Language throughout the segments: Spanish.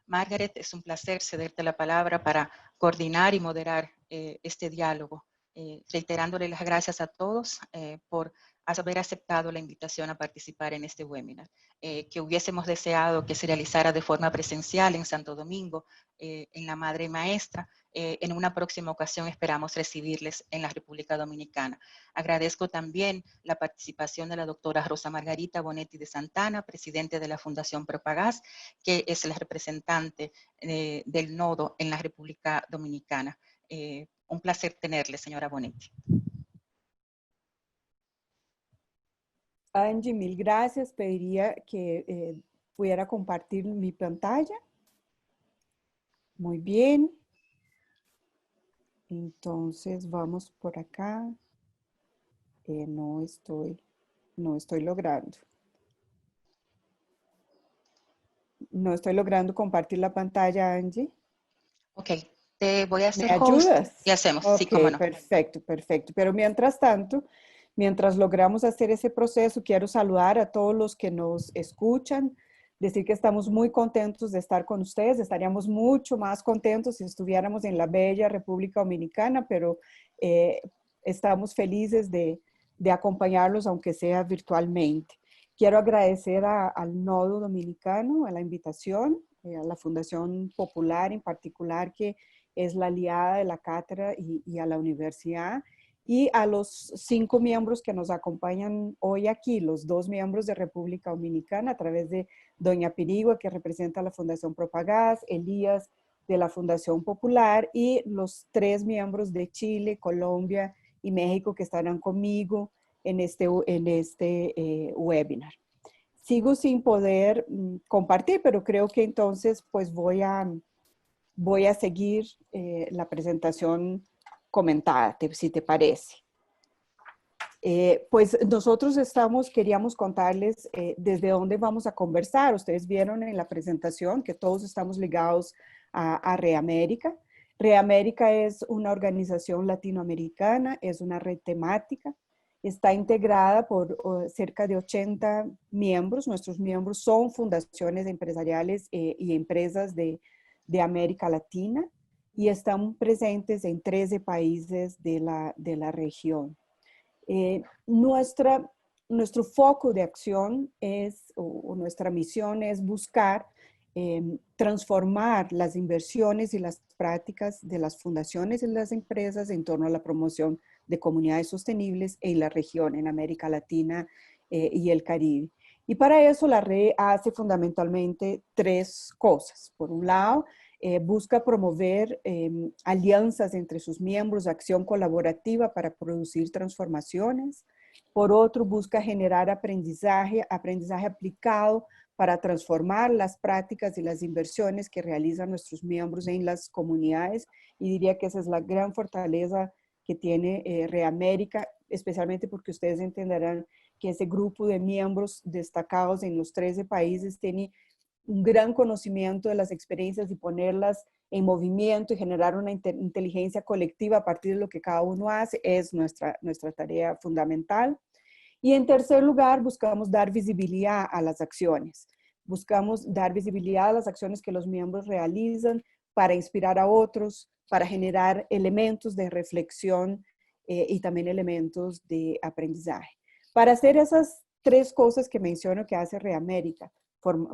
Margaret, es un placer cederte la palabra para coordinar y moderar este diálogo, reiterándole las gracias a todos por haber aceptado la invitación a participar en este webinar, que hubiésemos deseado que se realizara de forma presencial en Santo Domingo, en la Madre Maestra. En una próxima ocasión esperamos recibirles en la República Dominicana. Agradezco también la participación de la doctora Rosa Margarita Bonetti de Santana, presidente de la Fundación Propagás, que es la representante del nodo en la República Dominicana. Un placer tenerle, señora Bonetti. Angie, mil gracias. Pediría que pudiera compartir mi pantalla. Muy bien. Entonces vamos por acá. No estoy logrando. No estoy logrando compartir la pantalla, Angie. Ok, te voy a hacer ¿Me host ayudas? y hacemos, sí, Ok, cómo no. perfecto, perfecto. Pero mientras tanto, mientras logramos hacer ese proceso, quiero saludar a todos los que nos escuchan, decir que estamos muy contentos de estar con ustedes. Estaríamos mucho más contentos si estuviéramos en la bella República Dominicana, pero estamos felices de acompañarlos, aunque sea virtualmente. Quiero agradecer al Nodo Dominicano, a la invitación, a la Fundación Popular en particular, que es la aliada de la cátedra y a la universidad, y a los 5 miembros que nos acompañan hoy aquí, los 2 miembros de República Dominicana, a través de doña Pirigua, que representa la Fundación Propagás, Elías, de la Fundación Popular, y los 3 miembros de Chile, Colombia y México que estarán conmigo en este webinar. Sigo sin poder compartir, pero creo que entonces pues voy a seguir la presentación comentada, si te parece. Pues nosotros queríamos contarles desde dónde vamos a conversar. Ustedes vieron en la presentación que todos estamos ligados a Reamérica. Reamérica es una organización latinoamericana, es una red temática, está integrada por cerca de 80 miembros. Nuestros miembros son fundaciones empresariales y empresas de América Latina y están presentes en 13 países de la región. Nuestro foco de acción o nuestra misión es buscar transformar las inversiones y las prácticas de las fundaciones y las empresas en torno a la promoción de comunidades sostenibles en la región, en América Latina y el Caribe. Y para eso la red hace fundamentalmente 3 cosas. Por un lado, busca promover alianzas entre sus miembros, acción colaborativa para producir transformaciones. Por otro, busca generar aprendizaje aplicado para transformar las prácticas y las inversiones que realizan nuestros miembros en las comunidades. Y diría que esa es la gran fortaleza que tiene Reamérica, especialmente porque ustedes entenderán que ese grupo de miembros destacados en los 13 países tiene un gran conocimiento de las experiencias y ponerlas en movimiento y generar una inteligencia colectiva a partir de lo que cada uno hace es nuestra tarea fundamental. Y en tercer lugar, buscamos dar visibilidad a las acciones. Buscamos dar visibilidad a las acciones que los miembros realizan para inspirar a otros, para generar elementos de reflexión y también elementos de aprendizaje. Para hacer esas 3 cosas que menciono que hace Reamérica,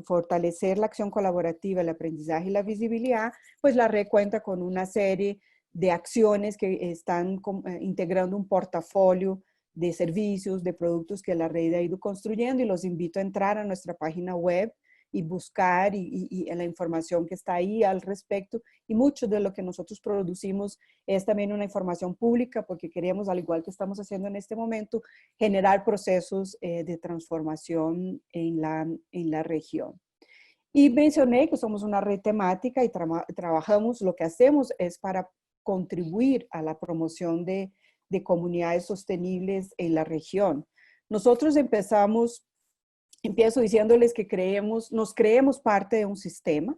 fortalecer la acción colaborativa, el aprendizaje y la visibilidad, pues la red cuenta con una serie de acciones que están integrando un portafolio de servicios, de productos que la red ha ido construyendo, y los invito a entrar a nuestra página web y buscar y la información que está ahí al respecto. Y mucho de lo que nosotros producimos es también una información pública porque queremos, al igual que estamos haciendo en este momento, generar procesos de transformación en la región. Y mencioné que somos una red temática y trabajamos, lo que hacemos es para contribuir a la promoción de comunidades sostenibles en la región. Nosotros empiezo diciéndoles que nos creemos parte de un sistema.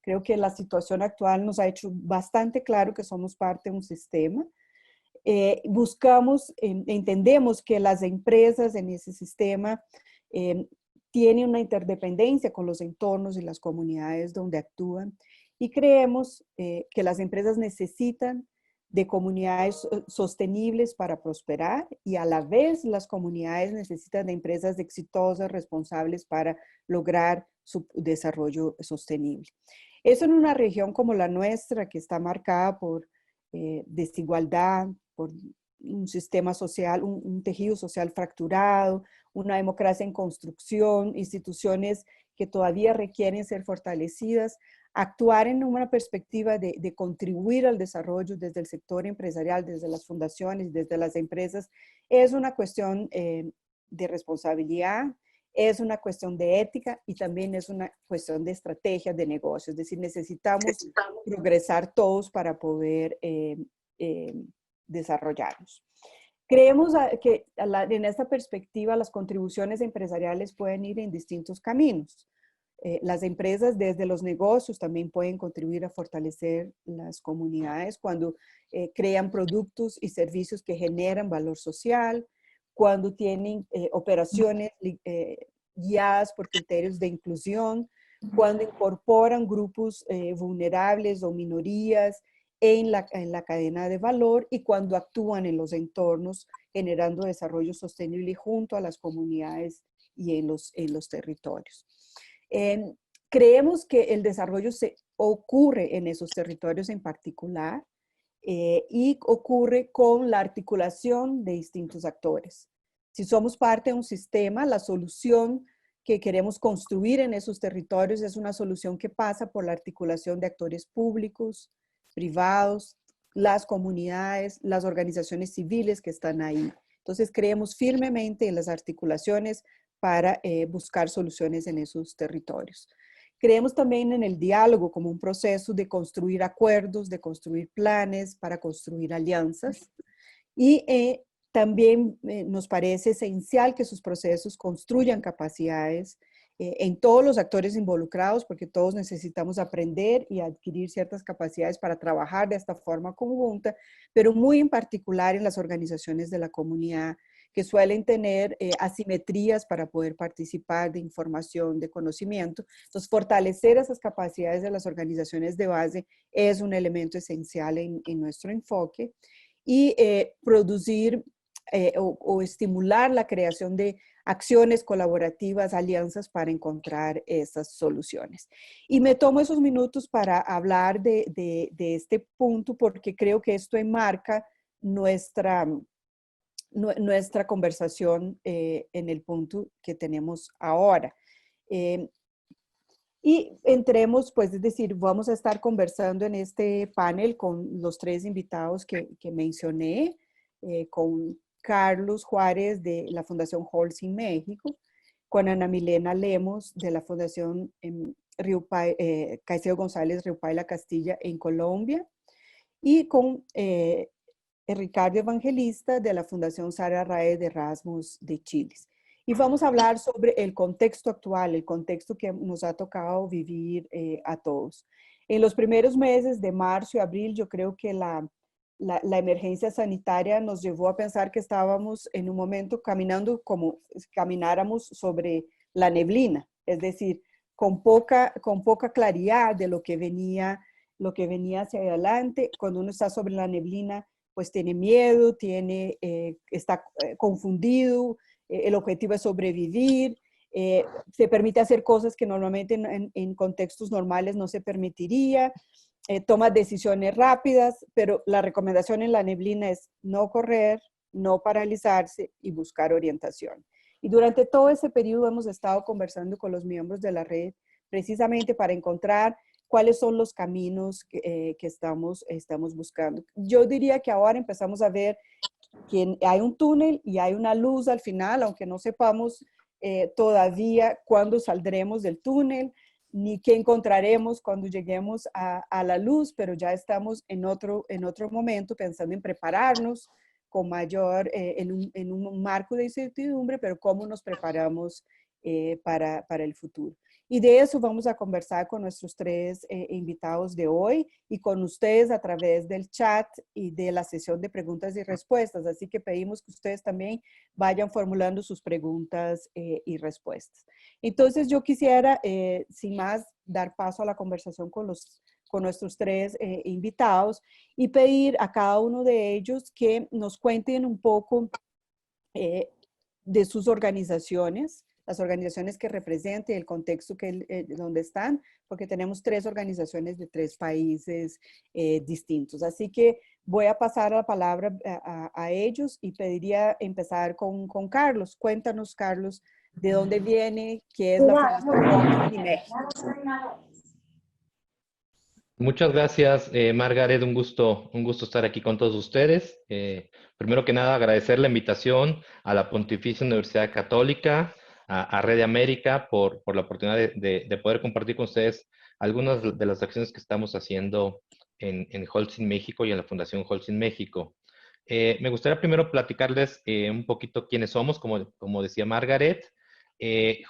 Creo que la situación actual nos ha hecho bastante claro que somos parte de un sistema. Entendemos que las empresas en ese sistema tiene una interdependencia con los entornos y las comunidades donde actúan. Y creemos que las empresas necesitan de comunidades sostenibles para prosperar y a la vez las comunidades necesitan de empresas exitosas, responsables para lograr su desarrollo sostenible. Eso en una región como la nuestra, que está marcada por desigualdad, por un sistema social, un tejido social fracturado, una democracia en construcción, instituciones que todavía requieren ser fortalecidas, actuar en una perspectiva de contribuir al desarrollo desde el sector empresarial, desde las fundaciones, desde las empresas, es una cuestión de responsabilidad, es una cuestión de ética y también es una cuestión de estrategia de negocio. Es decir, necesitamos progresar todos para poder desarrollarnos. Creemos que en esta perspectiva las contribuciones empresariales pueden ir en distintos caminos. Las empresas desde los negocios también pueden contribuir a fortalecer las comunidades cuando crean productos y servicios que generan valor social, cuando tienen operaciones guiadas por criterios de inclusión, cuando incorporan grupos vulnerables o minorías en la cadena de valor y cuando actúan en los entornos generando desarrollo sostenible junto a las comunidades y en los territorios. Creemos que el desarrollo ocurre en esos territorios en particular y ocurre con la articulación de distintos actores. Si somos parte de un sistema, la solución que queremos construir en esos territorios es una solución que pasa por la articulación de actores públicos, privados, las comunidades, las organizaciones civiles que están ahí. Entonces creemos firmemente en las articulaciones para buscar soluciones en esos territorios. Creemos también en el diálogo como un proceso de construir acuerdos, de construir planes, para construir alianzas. Y también nos parece esencial que esos procesos construyan capacidades en todos los actores involucrados, porque todos necesitamos aprender y adquirir ciertas capacidades para trabajar de esta forma conjunta, pero muy en particular en las organizaciones de la comunidad, que suelen tener asimetrías para poder participar de información, de conocimiento. Entonces, fortalecer esas capacidades de las organizaciones de base es un elemento esencial en nuestro enfoque. Y producir o estimular la creación de acciones colaborativas, alianzas para encontrar esas soluciones. Y me tomo esos minutos para hablar de este punto porque creo que esto enmarca nuestra conversación en el punto que tenemos ahora. Y entremos, pues, es decir, vamos a estar conversando en este panel con los tres invitados que mencioné, con Carlos Juárez de la Fundación Holcim México, con Ana Milena Lemos de la Fundación Caicedo González Riupaila Castilla en Colombia, y con Ricardo Evangelista de la Fundación Sara Rae de Erasmus de Chile. Y vamos a hablar sobre el contexto actual, el contexto que nos ha tocado vivir a todos. En los primeros meses de marzo y abril, yo creo que la emergencia sanitaria nos llevó a pensar que estábamos en un momento caminando como camináramos sobre la neblina, es decir, con poca claridad de lo que venía hacia adelante. Cuando uno está sobre la neblina, pues tiene miedo, está confundido, el objetivo es sobrevivir, se permite hacer cosas que normalmente en contextos normales no se permitiría, toma decisiones rápidas, pero la recomendación en la neblina es no correr, no paralizarse y buscar orientación. Y durante todo ese periodo hemos estado conversando con los miembros de la red precisamente para encontrar cuáles son los caminos que estamos buscando. Yo diría que ahora empezamos a ver que hay un túnel y hay una luz al final, aunque no sepamos todavía cuándo saldremos del túnel, ni qué encontraremos cuando lleguemos a la luz, pero ya estamos en otro momento pensando en prepararnos con mayor, en un marco de incertidumbre, pero cómo nos preparamos para el futuro. Y de eso vamos a conversar con nuestros tres invitados de hoy y con ustedes a través del chat y de la sesión de preguntas y respuestas. Así que pedimos que ustedes también vayan formulando sus preguntas y respuestas. Entonces yo quisiera, sin más, dar paso a la conversación con nuestros tres invitados y pedir a cada uno de ellos que nos cuenten un poco de sus organizaciones, las organizaciones que representan, el contexto donde están, porque tenemos tres organizaciones de tres países distintos. Así que voy a pasar la palabra a ellos y pediría empezar con Carlos. Cuéntanos, Carlos, de dónde viene, qué es la Fundación Holcim y México. Muchas gracias, Margaret. Un gusto estar aquí con todos ustedes. Primero que nada, agradecer la invitación a la Pontificia Universidad Católica, a Red de América, por la oportunidad de poder compartir con ustedes algunas de las acciones que estamos haciendo en Holcim México y en la Fundación Holcim México. Me gustaría primero platicarles un poquito quiénes somos, como decía Margaret.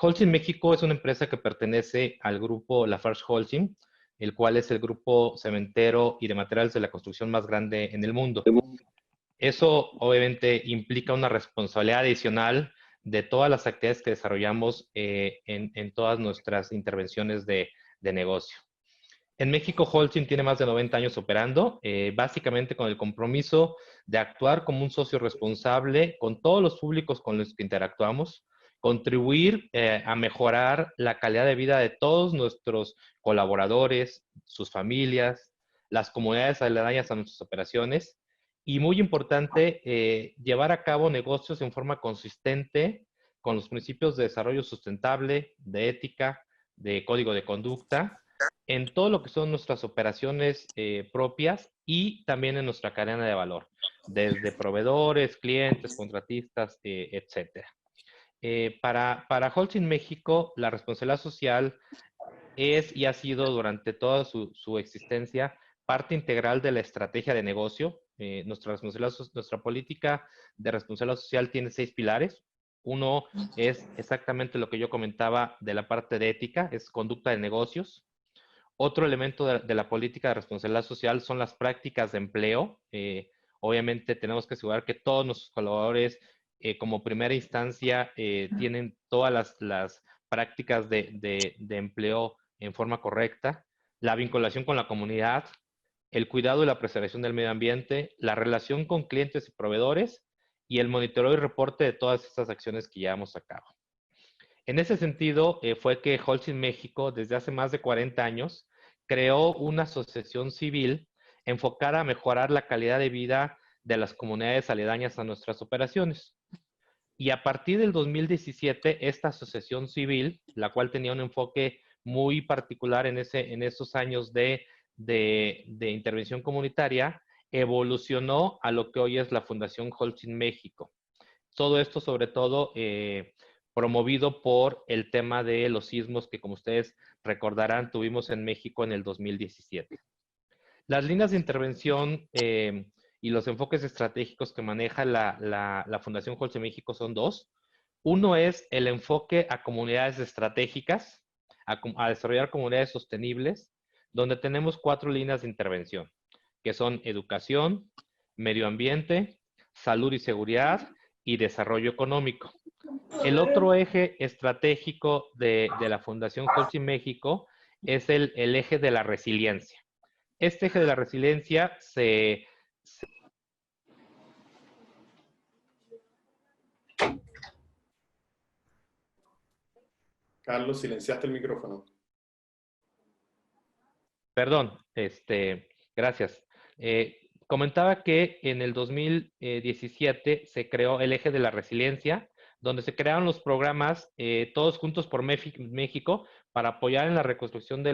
Holcim México es una empresa que pertenece al grupo LafargeHolcim, el cual es el grupo cementero y de materiales de la construcción más grande en el mundo. Eso obviamente implica una responsabilidad adicional de todas las actividades que desarrollamos en todas nuestras intervenciones de negocio. En México, Holcim tiene más de 90 años operando, básicamente con el compromiso de actuar como un socio responsable con todos los públicos con los que interactuamos, contribuir a mejorar la calidad de vida de todos nuestros colaboradores, sus familias, las comunidades aledañas a nuestras operaciones y, muy importante, llevar a cabo negocios en forma consistente con los principios de desarrollo sustentable, de ética, de código de conducta, en todo lo que son nuestras operaciones propias y también en nuestra cadena de valor, desde proveedores, clientes, contratistas, etcétera. Para Holcim México, la responsabilidad social es y ha sido durante toda su existencia parte integral de la estrategia de negocio. Nuestra política de responsabilidad social tiene 6 pilares. Uno es exactamente lo que yo comentaba de la parte de ética, es conducta de negocios. Otro elemento de la política de responsabilidad social son las prácticas de empleo. Obviamente tenemos que asegurar que todos nuestros colaboradores, como primera instancia, tienen todas las prácticas de empleo en forma correcta. La vinculación con la comunidad, el cuidado y la preservación del medio ambiente, la relación con clientes y proveedores y el monitoreo y reporte de todas estas acciones que llevamos a cabo. En ese sentido, fue que Holcim México, desde hace más de 40 años, creó una asociación civil enfocada a mejorar la calidad de vida de las comunidades aledañas a nuestras operaciones. Y a partir del 2017, esta asociación civil, la cual tenía un enfoque muy particular en esos años de intervención comunitaria, evolucionó a lo que hoy es la Fundación Holcim México. Todo esto, sobre todo, promovido por el tema de los sismos que, como ustedes recordarán, tuvimos en México en el 2017. Las líneas de intervención y los enfoques estratégicos que maneja la Fundación Holcim México son 2. Uno es el enfoque a comunidades estratégicas, a desarrollar comunidades sostenibles, donde tenemos 4 líneas de intervención, que son educación, medio ambiente, salud y seguridad y desarrollo económico. El otro eje estratégico de la Fundación Holcim México es el eje de la resiliencia. Este eje de la resiliencia Carlos, silenciaste el micrófono. Perdón, gracias. Comentaba que en el 2017 se creó el eje de la resiliencia, donde se crearon los programas Todos Juntos por México para apoyar en la reconstrucción de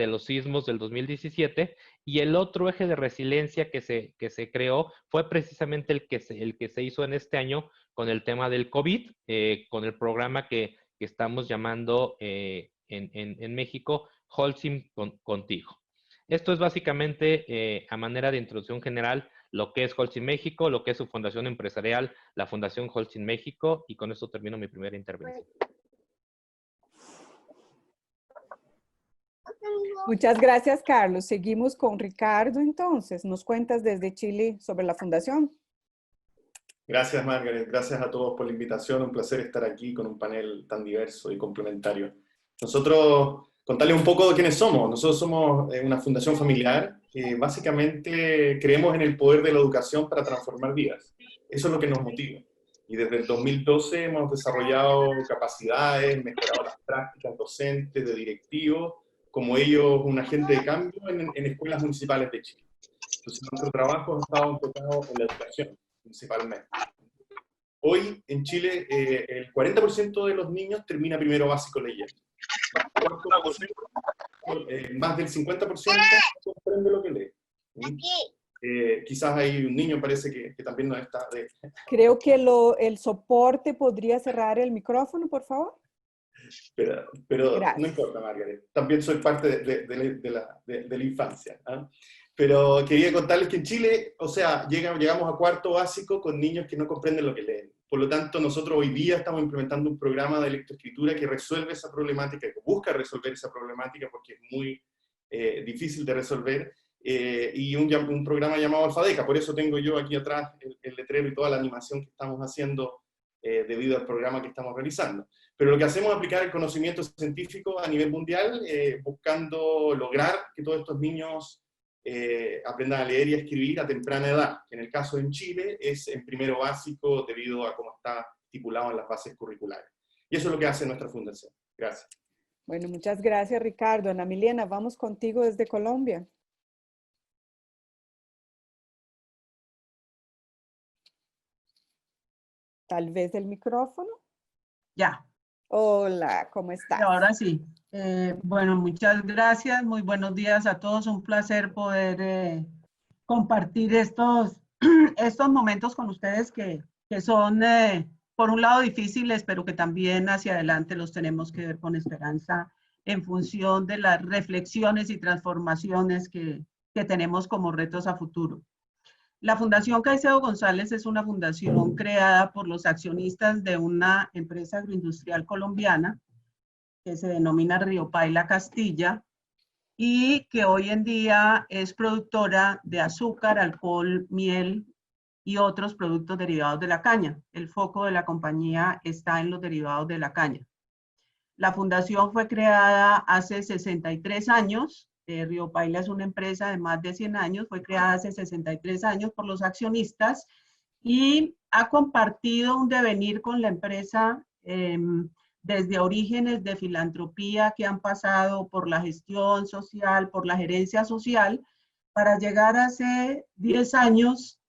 los sismos del 2017. Y el otro eje de resiliencia que se creó fue precisamente el que se hizo en este año con el tema del COVID, con el programa que estamos llamando en México Holcim Contigo. Esto es básicamente, a manera de introducción general, lo que es Holcim México, lo que es su fundación empresarial, la Fundación Holcim México, y con esto termino mi primera intervención. Muchas gracias, Carlos. Seguimos con Ricardo, entonces. ¿Nos cuentas desde Chile sobre la fundación? Gracias, Margaret. Gracias a todos por la invitación. Un placer estar aquí con un panel tan diverso y complementario. Nosotros, contarles un poco de quiénes somos. Nosotros somos una fundación familiar que básicamente creemos en el poder de la educación para transformar vidas. Eso es lo que nos motiva. Y desde el 2012 hemos desarrollado capacidades, mejorado las prácticas docentes, de directivos, como ellos un agente de cambio en escuelas municipales de Chile. Entonces nuestro trabajo ha estado enfocado en la educación, principalmente. Hoy en Chile el 40% de los niños termina primero básico leyendo. Más del 50% no comprende lo que lee. Quizás hay un niño, parece que también no está. Creo que el soporte podría cerrar el micrófono, por favor. Pero no importa, Margaret. También soy parte de la infancia. ¿Eh? Pero quería contarles que en Chile, o sea, llegamos a cuarto básico con niños que no comprenden lo que leen. Por lo tanto, nosotros hoy día estamos implementando un programa de lectoescritura que resuelve esa problemática, que busca resolver esa problemática porque es muy difícil de resolver, y un programa llamado Alfadeca. Por eso tengo yo aquí atrás el letrero y toda la animación que estamos haciendo debido al programa que estamos realizando. Pero lo que hacemos es aplicar el conocimiento científico a nivel mundial, buscando lograr que todos estos niños aprendan a leer y a escribir a temprana edad, que en el caso de Chile es en primero básico debido a cómo está estipulado en las bases curriculares. Y eso es lo que hace nuestra fundación. Gracias. Bueno, muchas gracias, Ricardo. Ana Milena, vamos contigo desde Colombia. Tal vez el micrófono. Ya. Hola, ¿cómo estás? Y ahora sí. Bueno, muchas gracias. Muy buenos días a todos. Un placer poder compartir estos momentos con ustedes que son, por un lado, difíciles, pero que también hacia adelante los tenemos que ver con esperanza en función de las reflexiones y transformaciones que tenemos como retos a futuro. La Fundación Caicedo González es una fundación creada por los accionistas de una empresa agroindustrial colombiana que se denomina Río Paila Castilla y que hoy en día es productora de azúcar, alcohol, miel y otros productos derivados de la caña. El foco de la compañía está en los derivados de la caña. La fundación fue creada hace 63 años. Río Paila es una empresa de más de 100 años, fue creada hace 63 años por los accionistas y ha compartido un devenir con la empresa desde orígenes de filantropía que han pasado por la gestión social, por la gerencia social, para llegar hace 10 años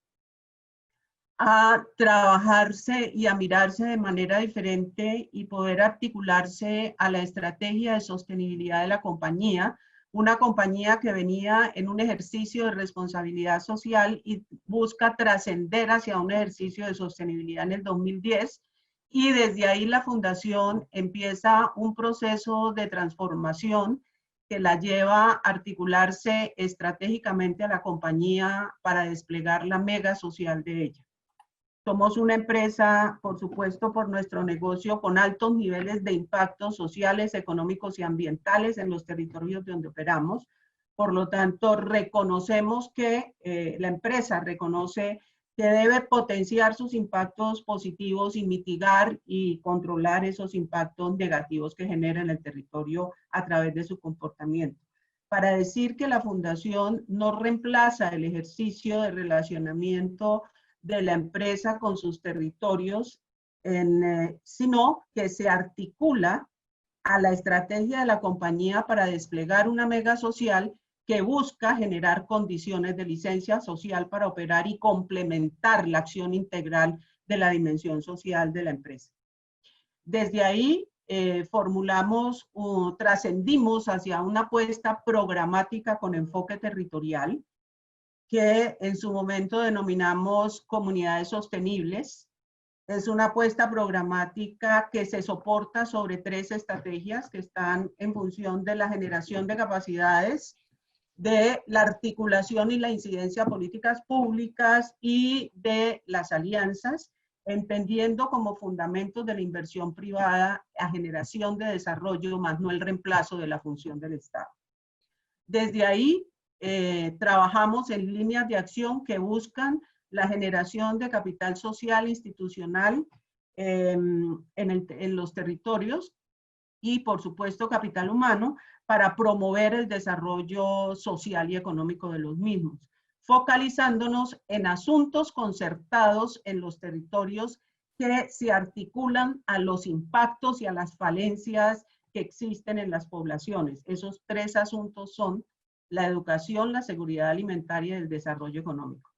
a trabajarse y a mirarse de manera diferente y poder articularse a la estrategia de sostenibilidad de la compañía, una compañía que venía en un ejercicio de responsabilidad social y busca trascender hacia un ejercicio de sostenibilidad en el 2010, y desde ahí la fundación empieza un proceso de transformación que la lleva a articularse estratégicamente a la compañía para desplegar la mega social de ella. Somos una empresa, por supuesto, por nuestro negocio, con altos niveles de impactos sociales, económicos y ambientales en los territorios donde operamos. Por lo tanto, reconocemos que la empresa reconoce que debe potenciar sus impactos positivos y mitigar y controlar esos impactos negativos que genera en el territorio a través de su comportamiento. Para decir que la fundación no reemplaza el ejercicio de relacionamiento de la empresa con sus territorios, sino que se articula a la estrategia de la compañía para desplegar una mega social que busca generar condiciones de licencia social para operar y complementar la acción integral de la dimensión social de la empresa. Desde ahí trascendimos hacia una apuesta programática con enfoque territorial, que en su momento denominamos comunidades sostenibles. Es una apuesta programática que se soporta sobre 3 estrategias que están en función de la generación de capacidades, de la articulación y la incidencia a políticas públicas y de las alianzas, entendiendo como fundamentos de la inversión privada a generación de desarrollo, más no el reemplazo de la función del Estado. Desde ahí trabajamos en líneas de acción que buscan la generación de capital social institucional en los territorios y, por supuesto, capital humano para promover el desarrollo social y económico de los mismos, focalizándonos en asuntos concertados en los territorios que se articulan a los impactos y a las falencias que existen en las poblaciones. Esos tres asuntos son la educación, la seguridad alimentaria y el desarrollo económico.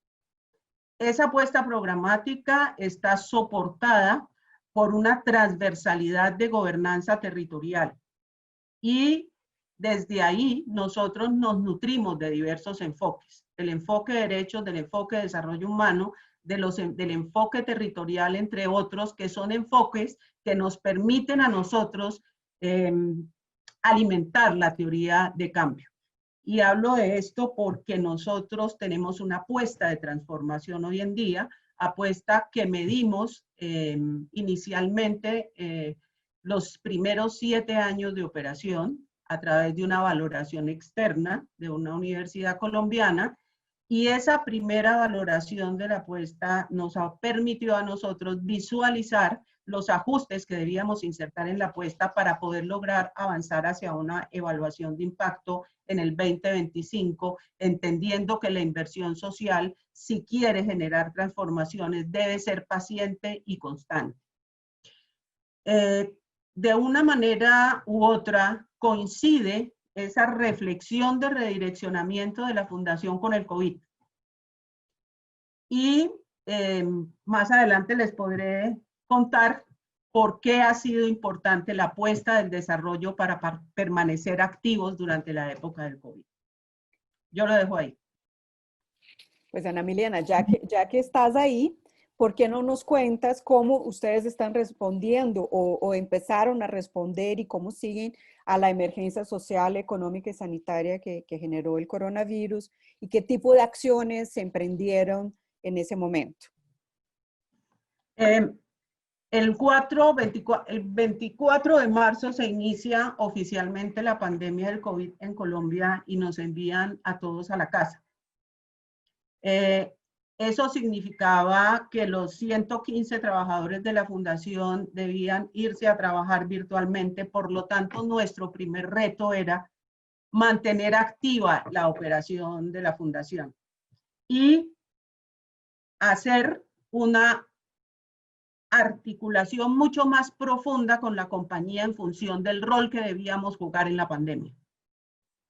Esa apuesta programática está soportada por una transversalidad de gobernanza territorial. Y desde ahí nosotros nos nutrimos de diversos enfoques, del enfoque de derechos, del enfoque de desarrollo humano, del enfoque territorial, entre otros, que son enfoques que nos permiten a nosotros alimentar la teoría de cambio. Y hablo de esto porque nosotros tenemos una apuesta de transformación hoy en día, apuesta que medimos inicialmente los primeros 7 años de operación a través de una valoración externa de una universidad colombiana, y esa primera valoración de la apuesta nos ha permitido a nosotros visualizar los ajustes que debíamos insertar en la apuesta para poder lograr avanzar hacia una evaluación de impacto en el 2025, entendiendo que la inversión social, si quiere generar transformaciones, debe ser paciente y constante. De una manera u otra, coincide esa reflexión de redireccionamiento de la Fundación con el COVID. Y más adelante les podré contar por qué ha sido importante la apuesta del desarrollo para permanecer activos durante la época del COVID. Yo lo dejo ahí. Pues Ana Milena, ya que estás ahí, ¿por qué no nos cuentas cómo ustedes están respondiendo o empezaron a responder y cómo siguen a la emergencia social, económica y sanitaria que generó el coronavirus y qué tipo de acciones se emprendieron en ese momento? El 24 de marzo se inicia oficialmente la pandemia del COVID en Colombia y nos envían a todos a la casa. Eso significaba que los 115 trabajadores de la fundación debían irse a trabajar virtualmente, por lo tanto nuestro primer reto era mantener activa la operación de la fundación y hacer una articulación mucho más profunda con la compañía en función del rol que debíamos jugar en la pandemia.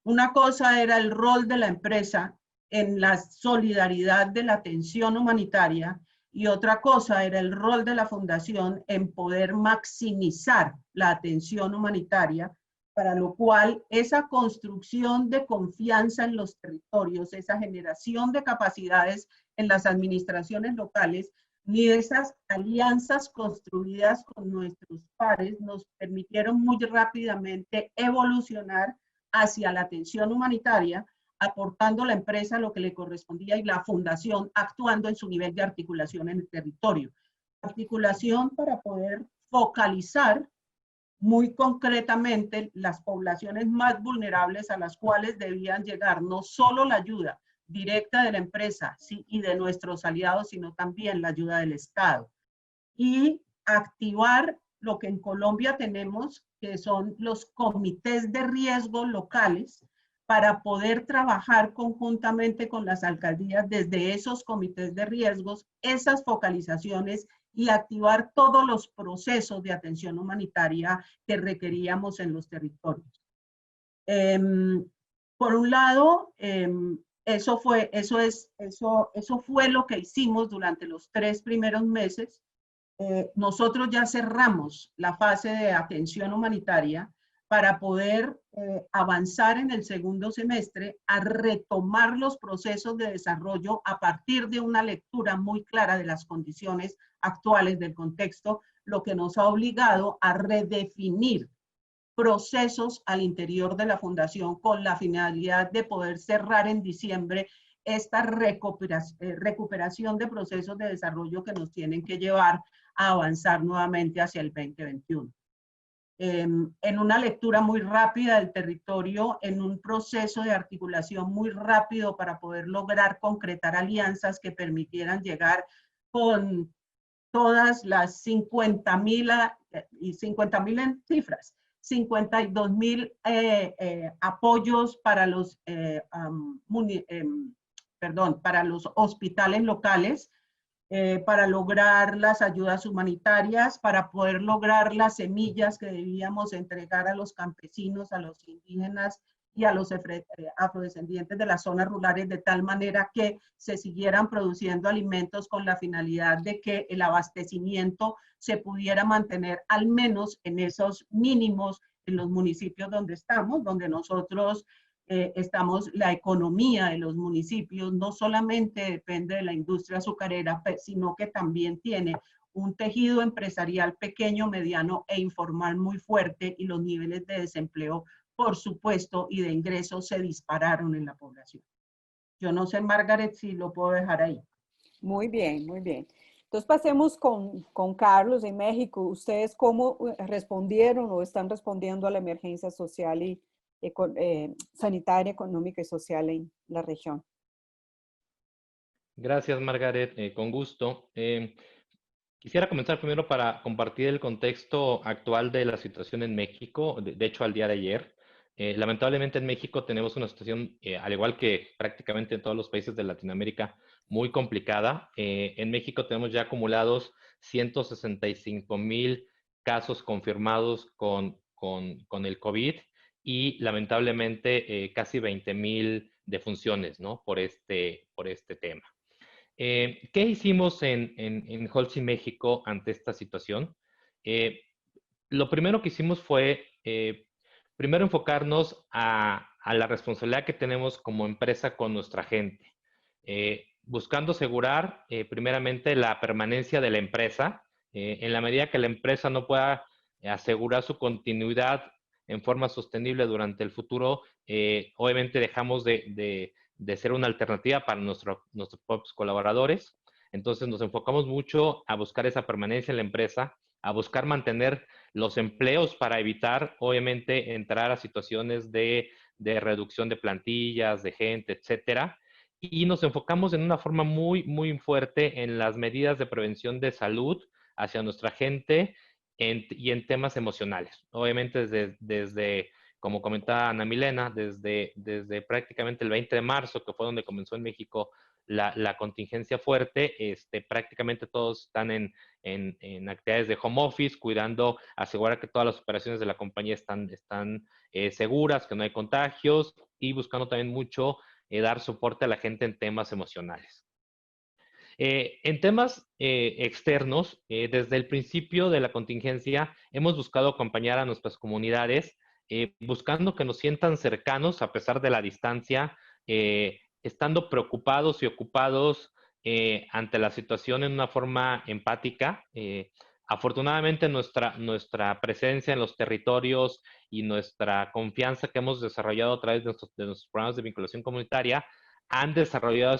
Una cosa era el rol de la empresa en la solidaridad de la atención humanitaria y otra cosa era el rol de la fundación en poder maximizar la atención humanitaria, para lo cual esa construcción de confianza en los territorios, esa generación de capacidades en las administraciones locales, ni esas alianzas construidas con nuestros pares nos permitieron muy rápidamente evolucionar hacia la atención humanitaria, aportando a la empresa lo que le correspondía y la fundación actuando en su nivel de articulación en el territorio. Articulación para poder focalizar muy concretamente las poblaciones más vulnerables a las cuales debían llegar no solo la ayuda directa de la empresa y de nuestros aliados, sino también la ayuda del Estado. Y activar lo que en Colombia tenemos, que son los comités de riesgo locales, para poder trabajar conjuntamente con las alcaldías desde esos comités de riesgos, esas focalizaciones y activar todos los procesos de atención humanitaria que requeríamos en los territorios. Por un lado, eso fue lo que hicimos durante los 3 primeros meses. Nosotros ya cerramos la fase de atención humanitaria para poder avanzar en el segundo semestre a retomar los procesos de desarrollo a partir de una lectura muy clara de las condiciones actuales del contexto, lo que nos ha obligado a redefinir procesos al interior de la fundación con la finalidad de poder cerrar en diciembre esta recuperación de procesos de desarrollo que nos tienen que llevar a avanzar nuevamente hacia el 2021. en una lectura muy rápida del territorio, en un proceso de articulación muy rápido para poder lograr concretar alianzas que permitieran llegar con todas las 50.000, y 50.000 en cifras, 52.000 apoyos para los, para los hospitales locales, para lograr las ayudas humanitarias, para poder lograr las semillas que debíamos entregar a los campesinos, a los indígenas y a los afrodescendientes de las zonas rurales, de tal manera que se siguieran produciendo alimentos con la finalidad de que el abastecimiento se pudiera mantener al menos en esos mínimos en los municipios donde estamos, donde nosotros estamos. La economía de los municipios no solamente depende de la industria azucarera, sino que también tiene un tejido empresarial pequeño, mediano e informal muy fuerte, y los niveles de desempleo, por supuesto, y de ingresos se dispararon en la población. Yo no sé, Margaret, si lo puedo dejar ahí. Muy bien, muy bien. Entonces pasemos con Carlos en México. ¿Ustedes cómo respondieron o están respondiendo a la emergencia social y sanitaria, económica y social en la región? Gracias, Margaret. Con gusto. Quisiera comenzar primero para compartir el contexto actual de la situación en México. De hecho, al día de ayer, lamentablemente en México tenemos una situación, al igual que prácticamente en todos los países de Latinoamérica, muy complicada. En México tenemos ya acumulados 165,000 casos confirmados con el COVID y lamentablemente casi 20,000 defunciones, ¿no? por este tema. ¿Qué hicimos en Holcim México ante esta situación? Lo primero que hicimos fue, primero enfocarnos a la responsabilidad que tenemos como empresa con nuestra gente, buscando asegurar primeramente la permanencia de la empresa. En la medida que la empresa no pueda asegurar su continuidad en forma sostenible durante el futuro, obviamente dejamos de ser una alternativa para nuestros propios colaboradores. Entonces nos enfocamos mucho a buscar esa permanencia en la empresa, a buscar mantener los empleos para evitar, obviamente, entrar a situaciones de reducción de plantillas, de gente, etcétera. Y nos enfocamos en una forma muy, muy fuerte en las medidas de prevención de salud hacia nuestra gente y en temas emocionales. Obviamente desde como comentaba Ana Milena, desde prácticamente el 20 de marzo, que fue donde comenzó en México la contingencia fuerte, prácticamente todos están en actividades de home office, cuidando, asegurar que todas las operaciones de la compañía están seguras, que no hay contagios, y buscando también mucho dar soporte a la gente en temas emocionales. En temas externos, desde el principio de la contingencia, hemos buscado acompañar a nuestras comunidades, buscando que nos sientan cercanos a pesar de la distancia, estando preocupados y ocupados ante la situación en una forma empática. Afortunadamente, nuestra presencia en los territorios y nuestra confianza que hemos desarrollado a través de nuestros programas de vinculación comunitaria han desarrollado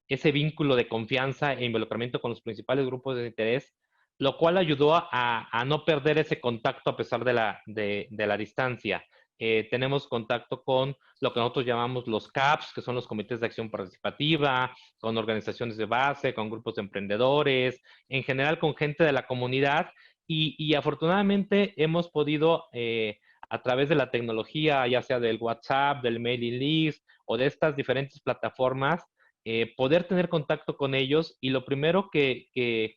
ese vínculo de confianza e involucramiento con los principales grupos de interés, lo cual ayudó a no perder ese contacto a pesar de la distancia. Tenemos contacto con lo que nosotros llamamos los CAPS, que son los comités de acción participativa, con organizaciones de base, con grupos de emprendedores, en general con gente de la comunidad, y afortunadamente hemos podido, a través de la tecnología, ya sea del WhatsApp, del mailing list o de estas diferentes plataformas, poder tener contacto con ellos. Y lo primero que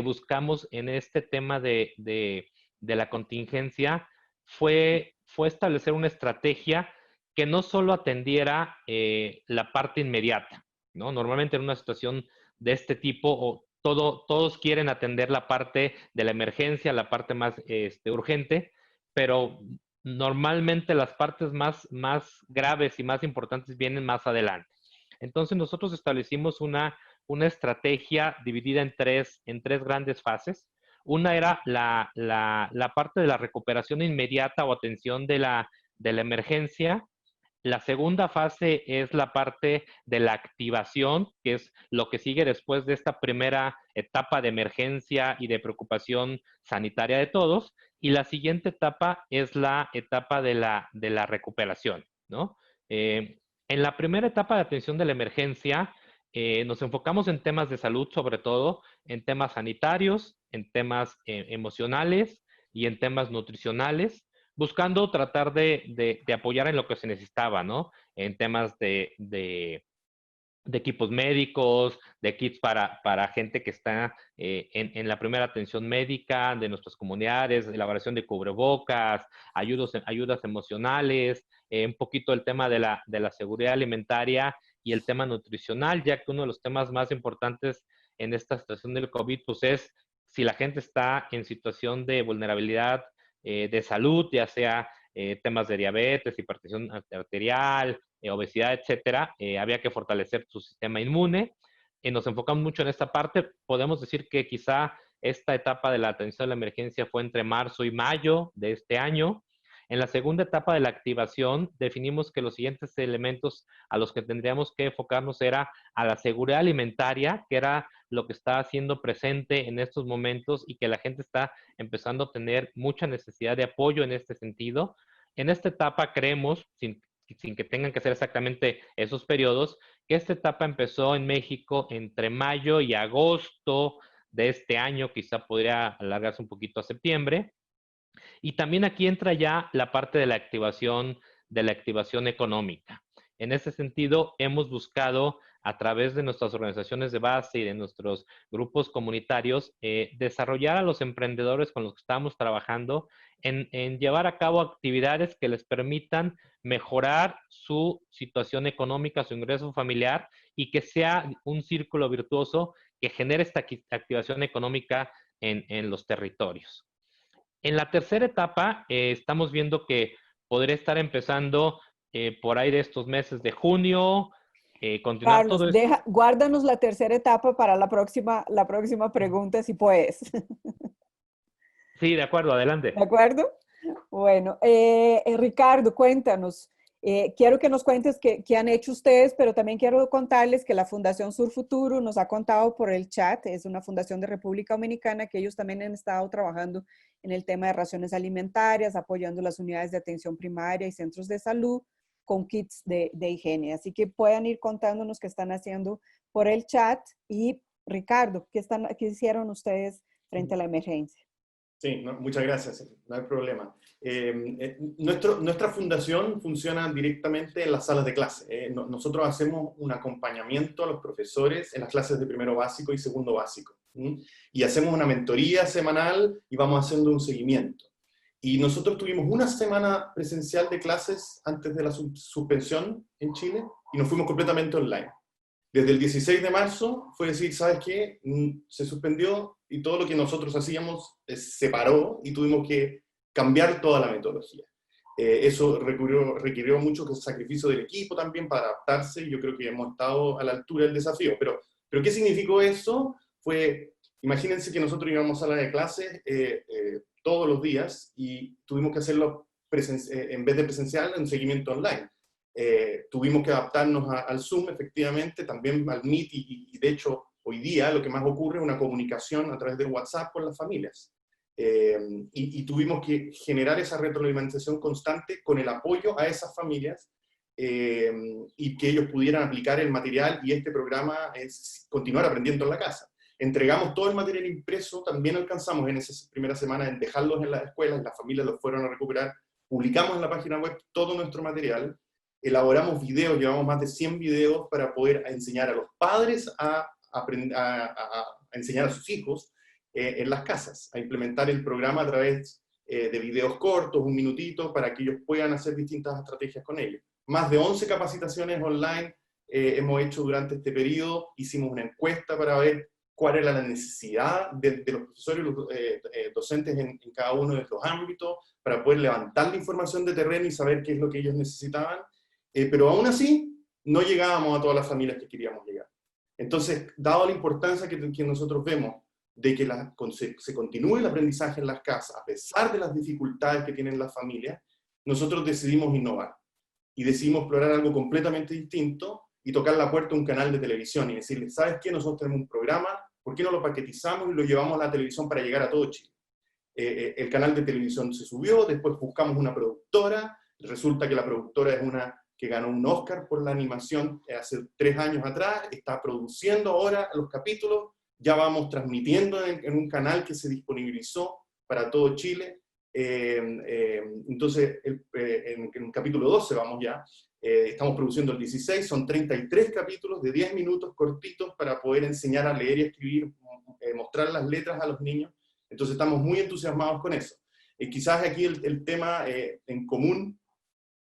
buscamos en este tema de la contingencia fue establecer una estrategia que no solo atendiera la parte inmediata, ¿no? Normalmente en una situación de este tipo, todos quieren atender la parte de la emergencia, la parte más urgente, pero normalmente las partes más graves y más importantes vienen más adelante. Entonces nosotros establecimos una estrategia dividida en tres grandes fases. Una era la parte de la recuperación inmediata o atención de la emergencia, La segunda fase es la parte de la activación, que es lo que sigue después de esta primera etapa de emergencia y de preocupación sanitaria de todos. Y la siguiente etapa es la etapa de la recuperación, ¿no? En la primera etapa de atención de la emergencia, nos enfocamos en temas de salud, sobre todo, en temas sanitarios, en temas emocionales y en temas nutricionales, buscando tratar de apoyar en lo que se necesitaba, ¿no? En temas de equipos médicos, de kits para gente que está en la primera atención médica de nuestras comunidades, elaboración de cubrebocas, ayudas emocionales, un poquito el tema de la seguridad alimentaria y el tema nutricional, ya que uno de los temas más importantes en esta situación del COVID, pues es si la gente está en situación de vulnerabilidad de salud, ya sea temas de diabetes, hipertensión arterial, obesidad, etcétera, había que fortalecer su sistema inmune. Nos enfocamos mucho en esta parte. Podemos decir que quizá esta etapa de la atención a la emergencia fue entre marzo y mayo de este año. En la segunda etapa de la activación, definimos que los siguientes elementos a los que tendríamos que enfocarnos era a la seguridad alimentaria, que era lo que está siendo presente en estos momentos y que la gente está empezando a tener mucha necesidad de apoyo en este sentido. En esta etapa creemos, sin que tengan que ser exactamente esos periodos, que esta etapa empezó en México entre mayo y agosto de este año, quizá podría alargarse un poquito a septiembre. Y también aquí entra ya la parte de la activación económica. En ese sentido, hemos buscado a través de nuestras organizaciones de base y de nuestros grupos comunitarios, desarrollar a los emprendedores con los que estamos trabajando en llevar a cabo actividades que les permitan mejorar su situación económica, su ingreso familiar y que sea un círculo virtuoso que genere esta activación económica en los territorios. En la tercera etapa, estamos viendo que podría estar empezando por ahí de estos meses de junio, continuar Carlos, todo esto. guárdanos la tercera etapa para la próxima pregunta, si puedes. Sí, de acuerdo, adelante. ¿De acuerdo? Bueno, Ricardo, cuéntanos. Quiero que nos cuentes qué han hecho ustedes, pero también quiero contarles que la Fundación Sur Futuro nos ha contado por el chat, es una fundación de República Dominicana, que ellos también han estado trabajando en el tema de raciones alimentarias, apoyando las unidades de atención primaria y centros de salud con kits de higiene. Así que puedan ir contándonos qué están haciendo por el chat. Y Ricardo, ¿qué hicieron ustedes frente a la emergencia? Sí, no, muchas gracias, no hay problema. Nuestra fundación funciona directamente en las salas de clase. Nosotros hacemos un acompañamiento a los profesores en las clases de primero básico y segundo básico. Y hacemos una mentoría semanal y vamos haciendo un seguimiento. Y nosotros tuvimos una semana presencial de clases antes de la suspensión en Chile y nos fuimos completamente online. Desde el 16 de marzo fue decir, ¿sabes qué? Se suspendió y todo lo que nosotros hacíamos se paró y tuvimos que cambiar toda la metodología. Eso requirió mucho sacrificio del equipo también para adaptarse y yo creo que hemos estado a la altura del desafío. Pero ¿qué significó eso? Imagínense que nosotros íbamos a la de clases todos los días y tuvimos que hacerlo en vez de presencial, en seguimiento online. Tuvimos que adaptarnos al Zoom, efectivamente, también al Meet y de hecho hoy día lo que más ocurre es una comunicación a través de WhatsApp con las familias. Y tuvimos que generar esa retroalimentación constante con el apoyo a esas familias y que ellos pudieran aplicar el material y este programa es continuar aprendiendo en la casa. Entregamos todo el material impreso, también alcanzamos en esa primera semana en dejarlos en las escuelas, las familias los fueron a recuperar, publicamos en la página web todo nuestro material, elaboramos videos, llevamos más de 100 videos para poder enseñar a los padres a enseñar a sus hijos en las casas, a implementar el programa a través de videos cortos, un minutito, para que ellos puedan hacer distintas estrategias con ellos. Más de 11 capacitaciones online hemos hecho durante este periodo, hicimos una encuesta para ver cuál era la necesidad de los profesores y los docentes en cada uno de estos ámbitos, para poder levantar la información de terreno y saber qué es lo que ellos necesitaban, pero aún así no llegábamos a todas las familias que queríamos llegar. Entonces, dado la importancia que nosotros vemos de que se continúe el aprendizaje en las casas, a pesar de las dificultades que tienen las familias, nosotros decidimos innovar. y decidimos explorar algo completamente distinto y tocar la puerta a un canal de televisión y decirle, ¿sabes qué? Nosotros tenemos un programa, ¿por qué no lo paquetizamos y lo llevamos a la televisión para llegar a todo Chile? El canal de televisión se subió, después buscamos una productora, resulta que la productora es una que ganó un Oscar por la animación hace 3 años atrás, está produciendo ahora los capítulos, ya vamos transmitiendo en un canal que se disponibilizó para todo Chile. Entonces, en el capítulo 12 vamos ya, estamos produciendo el 16, son 33 capítulos de 10 minutos cortitos para poder enseñar a leer y escribir, mostrar las letras a los niños. Entonces estamos muy entusiasmados con eso. Quizás aquí el tema en común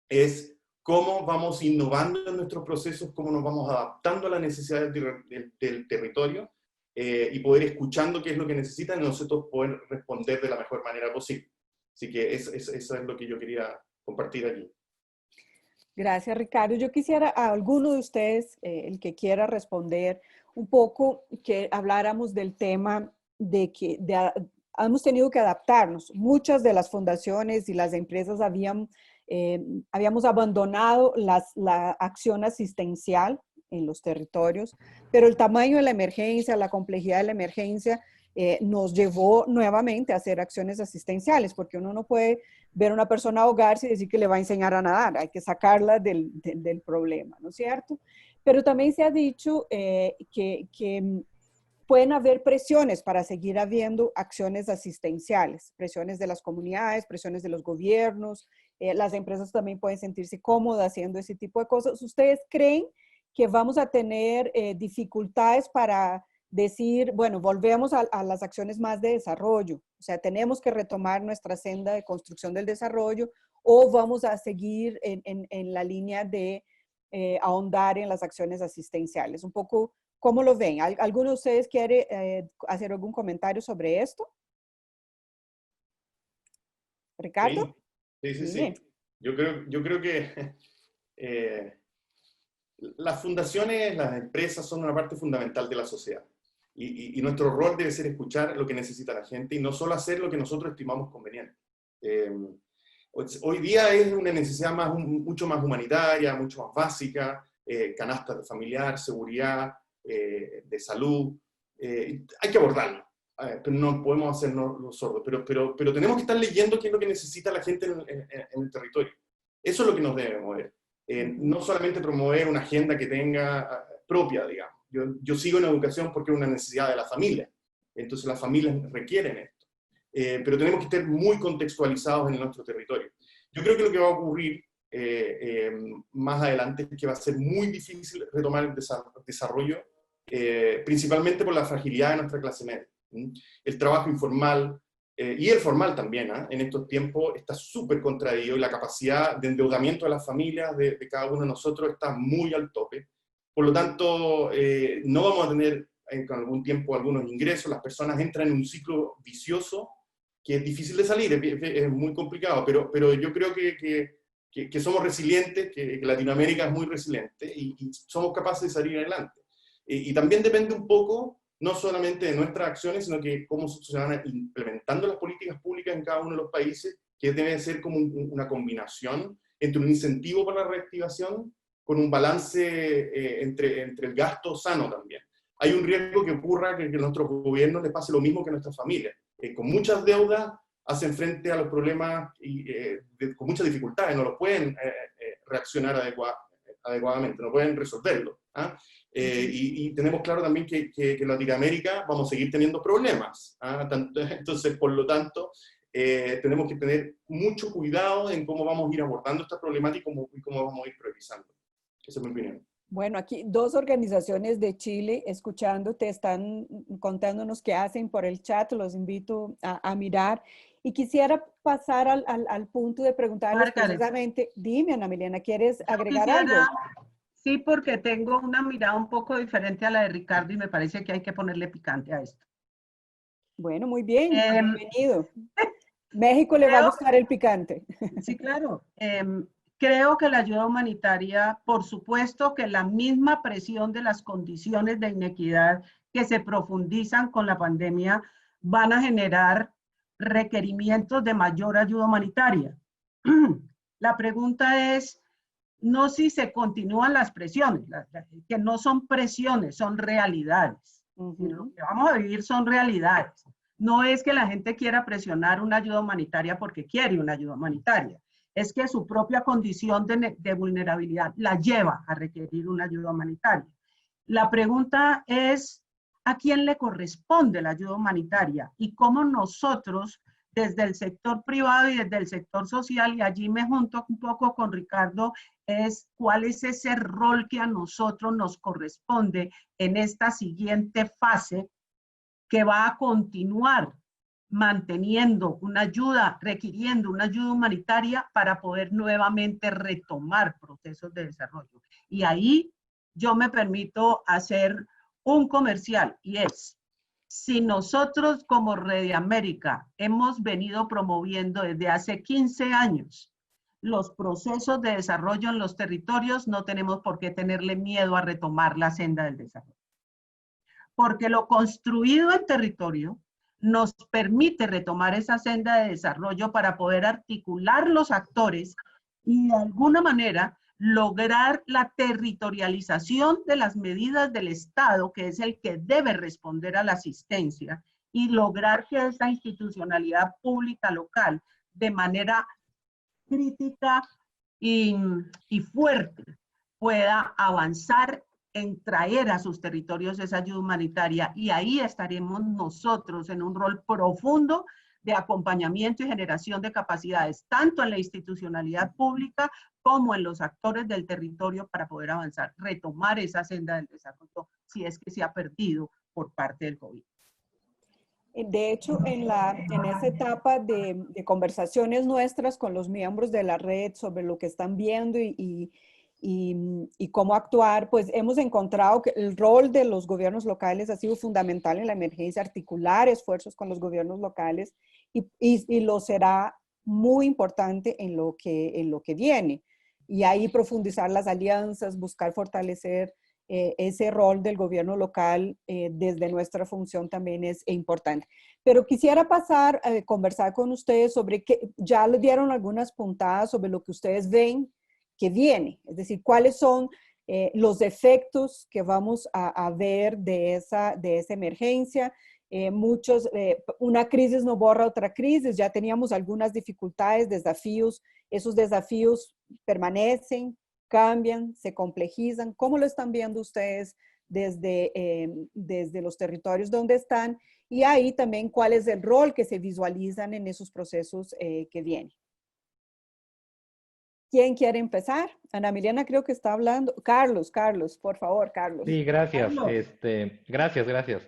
es cómo vamos innovando en nuestros procesos, cómo nos vamos adaptando a las necesidades del territorio, y poder escuchando qué es lo que necesitan y nosotros poder responder de la mejor manera posible. Así que eso es lo que yo quería compartir aquí. Gracias, Ricardo. Yo quisiera a alguno de ustedes, el que quiera responder, un poco que habláramos del tema de que hemos tenido que adaptarnos. Muchas de las fundaciones y las empresas habíamos abandonado la acción asistencial en los territorios, pero el tamaño de la emergencia, la complejidad de la emergencia, nos llevó nuevamente a hacer acciones asistenciales, porque uno no puede ver a una persona ahogarse y decir que le va a enseñar a nadar, hay que sacarla del problema, ¿no es cierto? Pero también se ha dicho que pueden haber presiones para seguir habiendo acciones asistenciales, presiones de las comunidades, presiones de los gobiernos, las empresas también pueden sentirse cómodas haciendo ese tipo de cosas. ¿Ustedes creen que vamos a tener dificultades para decir, bueno, volvemos a las acciones más de desarrollo? O sea, tenemos que retomar nuestra senda de construcción del desarrollo, o vamos a seguir en la línea de ahondar en las acciones asistenciales. Un poco, ¿cómo lo ven? ¿Alguno de ustedes quiere hacer algún comentario sobre esto? ¿Ricardo? Sí. Yo creo que las fundaciones, las empresas son una parte fundamental de la sociedad. Y nuestro rol debe ser escuchar lo que necesita la gente y no solo hacer lo que nosotros estimamos conveniente. Hoy día es una necesidad mucho más humanitaria, mucho más básica, canastas de familiar, seguridad, de salud. Hay que abordarlo, pero no podemos hacernos los sordos. Pero tenemos que estar leyendo qué es lo que necesita la gente en el territorio. Eso es lo que nos debe mover. No solamente promover una agenda que tenga propia, digamos. Yo sigo en educación porque es una necesidad de la familia. Entonces las familias requieren esto. Pero tenemos que estar muy contextualizados en nuestro territorio. Yo creo que lo que va a ocurrir más adelante es que va a ser muy difícil retomar el desarrollo, principalmente por la fragilidad de nuestra clase media. El trabajo informal y el formal también, en estos tiempos está súper contraído y la capacidad de endeudamiento de las familias, de cada uno de nosotros, está muy al tope. Por lo tanto, no vamos a tener con algún tiempo algunos ingresos, las personas entran en un ciclo vicioso que es difícil de salir, es muy complicado, pero yo creo que somos resilientes, que Latinoamérica es muy resiliente y somos capaces de salir adelante. Y también depende un poco, no solamente de nuestras acciones, sino que cómo se van implementando las políticas públicas en cada uno de los países, que debe ser como una combinación entre un incentivo para la reactivación con un balance entre el gasto sano también. Hay un riesgo que ocurra que a nuestros gobiernos les pase lo mismo que a nuestras familias. Con muchas deudas hacen frente a los problemas con muchas dificultades, no los pueden reaccionar adecuadamente, no pueden resolverlo. Y tenemos claro también que en Latinoamérica vamos a seguir teniendo problemas. Entonces, por lo tanto, tenemos que tener mucho cuidado en cómo vamos a ir abordando esta problemática y cómo vamos a ir priorizando. Esa es mi opinión. Bueno, aquí 2 organizaciones de Chile escuchándote están contándonos qué hacen por el chat, los invito a mirar. Y quisiera pasar al punto de preguntarles precisamente, dime Ana Milena, ¿quieres agregar algo? Sí, porque tengo una mirada un poco diferente a la de Ricardo y me parece que hay que ponerle picante a esto. Bueno, muy bien, bienvenido. México le va a gustar el picante. Sí, claro. Creo que la ayuda humanitaria, por supuesto que la misma presión de las condiciones de inequidad que se profundizan con la pandemia van a generar requerimientos de mayor ayuda humanitaria. La pregunta es, no si se continúan las presiones, que no son presiones, son realidades. Lo que vamos a vivir son realidades. No es que la gente quiera presionar una ayuda humanitaria porque quiere una ayuda humanitaria. Es que su propia condición de vulnerabilidad la lleva a requerir una ayuda humanitaria. La pregunta es, ¿a quién le corresponde la ayuda humanitaria? Y cómo nosotros, desde el sector privado y desde el sector social, y allí me junto un poco con Ricardo, es cuál es ese rol que a nosotros nos corresponde en esta siguiente fase que va a continuar manteniendo una ayuda, requiriendo una ayuda humanitaria para poder nuevamente retomar procesos de desarrollo. Y ahí yo me permito hacer un comercial, y es, si nosotros como Red América hemos venido promoviendo desde hace 15 años los procesos de desarrollo en los territorios, no tenemos por qué tenerle miedo a retomar la senda del desarrollo. Porque lo construido en territorio nos permite retomar esa senda de desarrollo para poder articular los actores y de alguna manera lograr la territorialización de las medidas del Estado, que es el que debe responder a la asistencia, y lograr que esa institucionalidad pública local de manera crítica y fuerte pueda avanzar en traer a sus territorios esa ayuda humanitaria, y ahí estaremos nosotros en un rol profundo de acompañamiento y generación de capacidades, tanto en la institucionalidad pública como en los actores del territorio para poder avanzar, retomar esa senda del desarrollo si es que se ha perdido por parte del COVID. De hecho, en esa etapa de conversaciones nuestras con los miembros de la red sobre lo que están viendo y cómo actuar, pues hemos encontrado que el rol de los gobiernos locales ha sido fundamental en la emergencia, articular esfuerzos con los gobiernos locales y lo será muy importante en lo que viene. Y ahí profundizar las alianzas, buscar fortalecer ese rol del gobierno local desde nuestra función también es importante. Pero quisiera pasar a conversar con ustedes sobre que ya les dieron algunas puntadas sobre lo que ustedes ven que viene, es decir, cuáles son los efectos que vamos a ver de esa emergencia. Una crisis no borra otra crisis, ya teníamos algunas dificultades, desafíos, esos desafíos permanecen, cambian, se complejizan. ¿Cómo lo están viendo ustedes desde los territorios donde están? Y ahí también, ¿cuál es el rol que se visualizan en esos procesos que vienen? ¿Quién quiere empezar? Ana Milena creo que está hablando. Carlos, por favor, Carlos. Sí, gracias. Carlos. Gracias.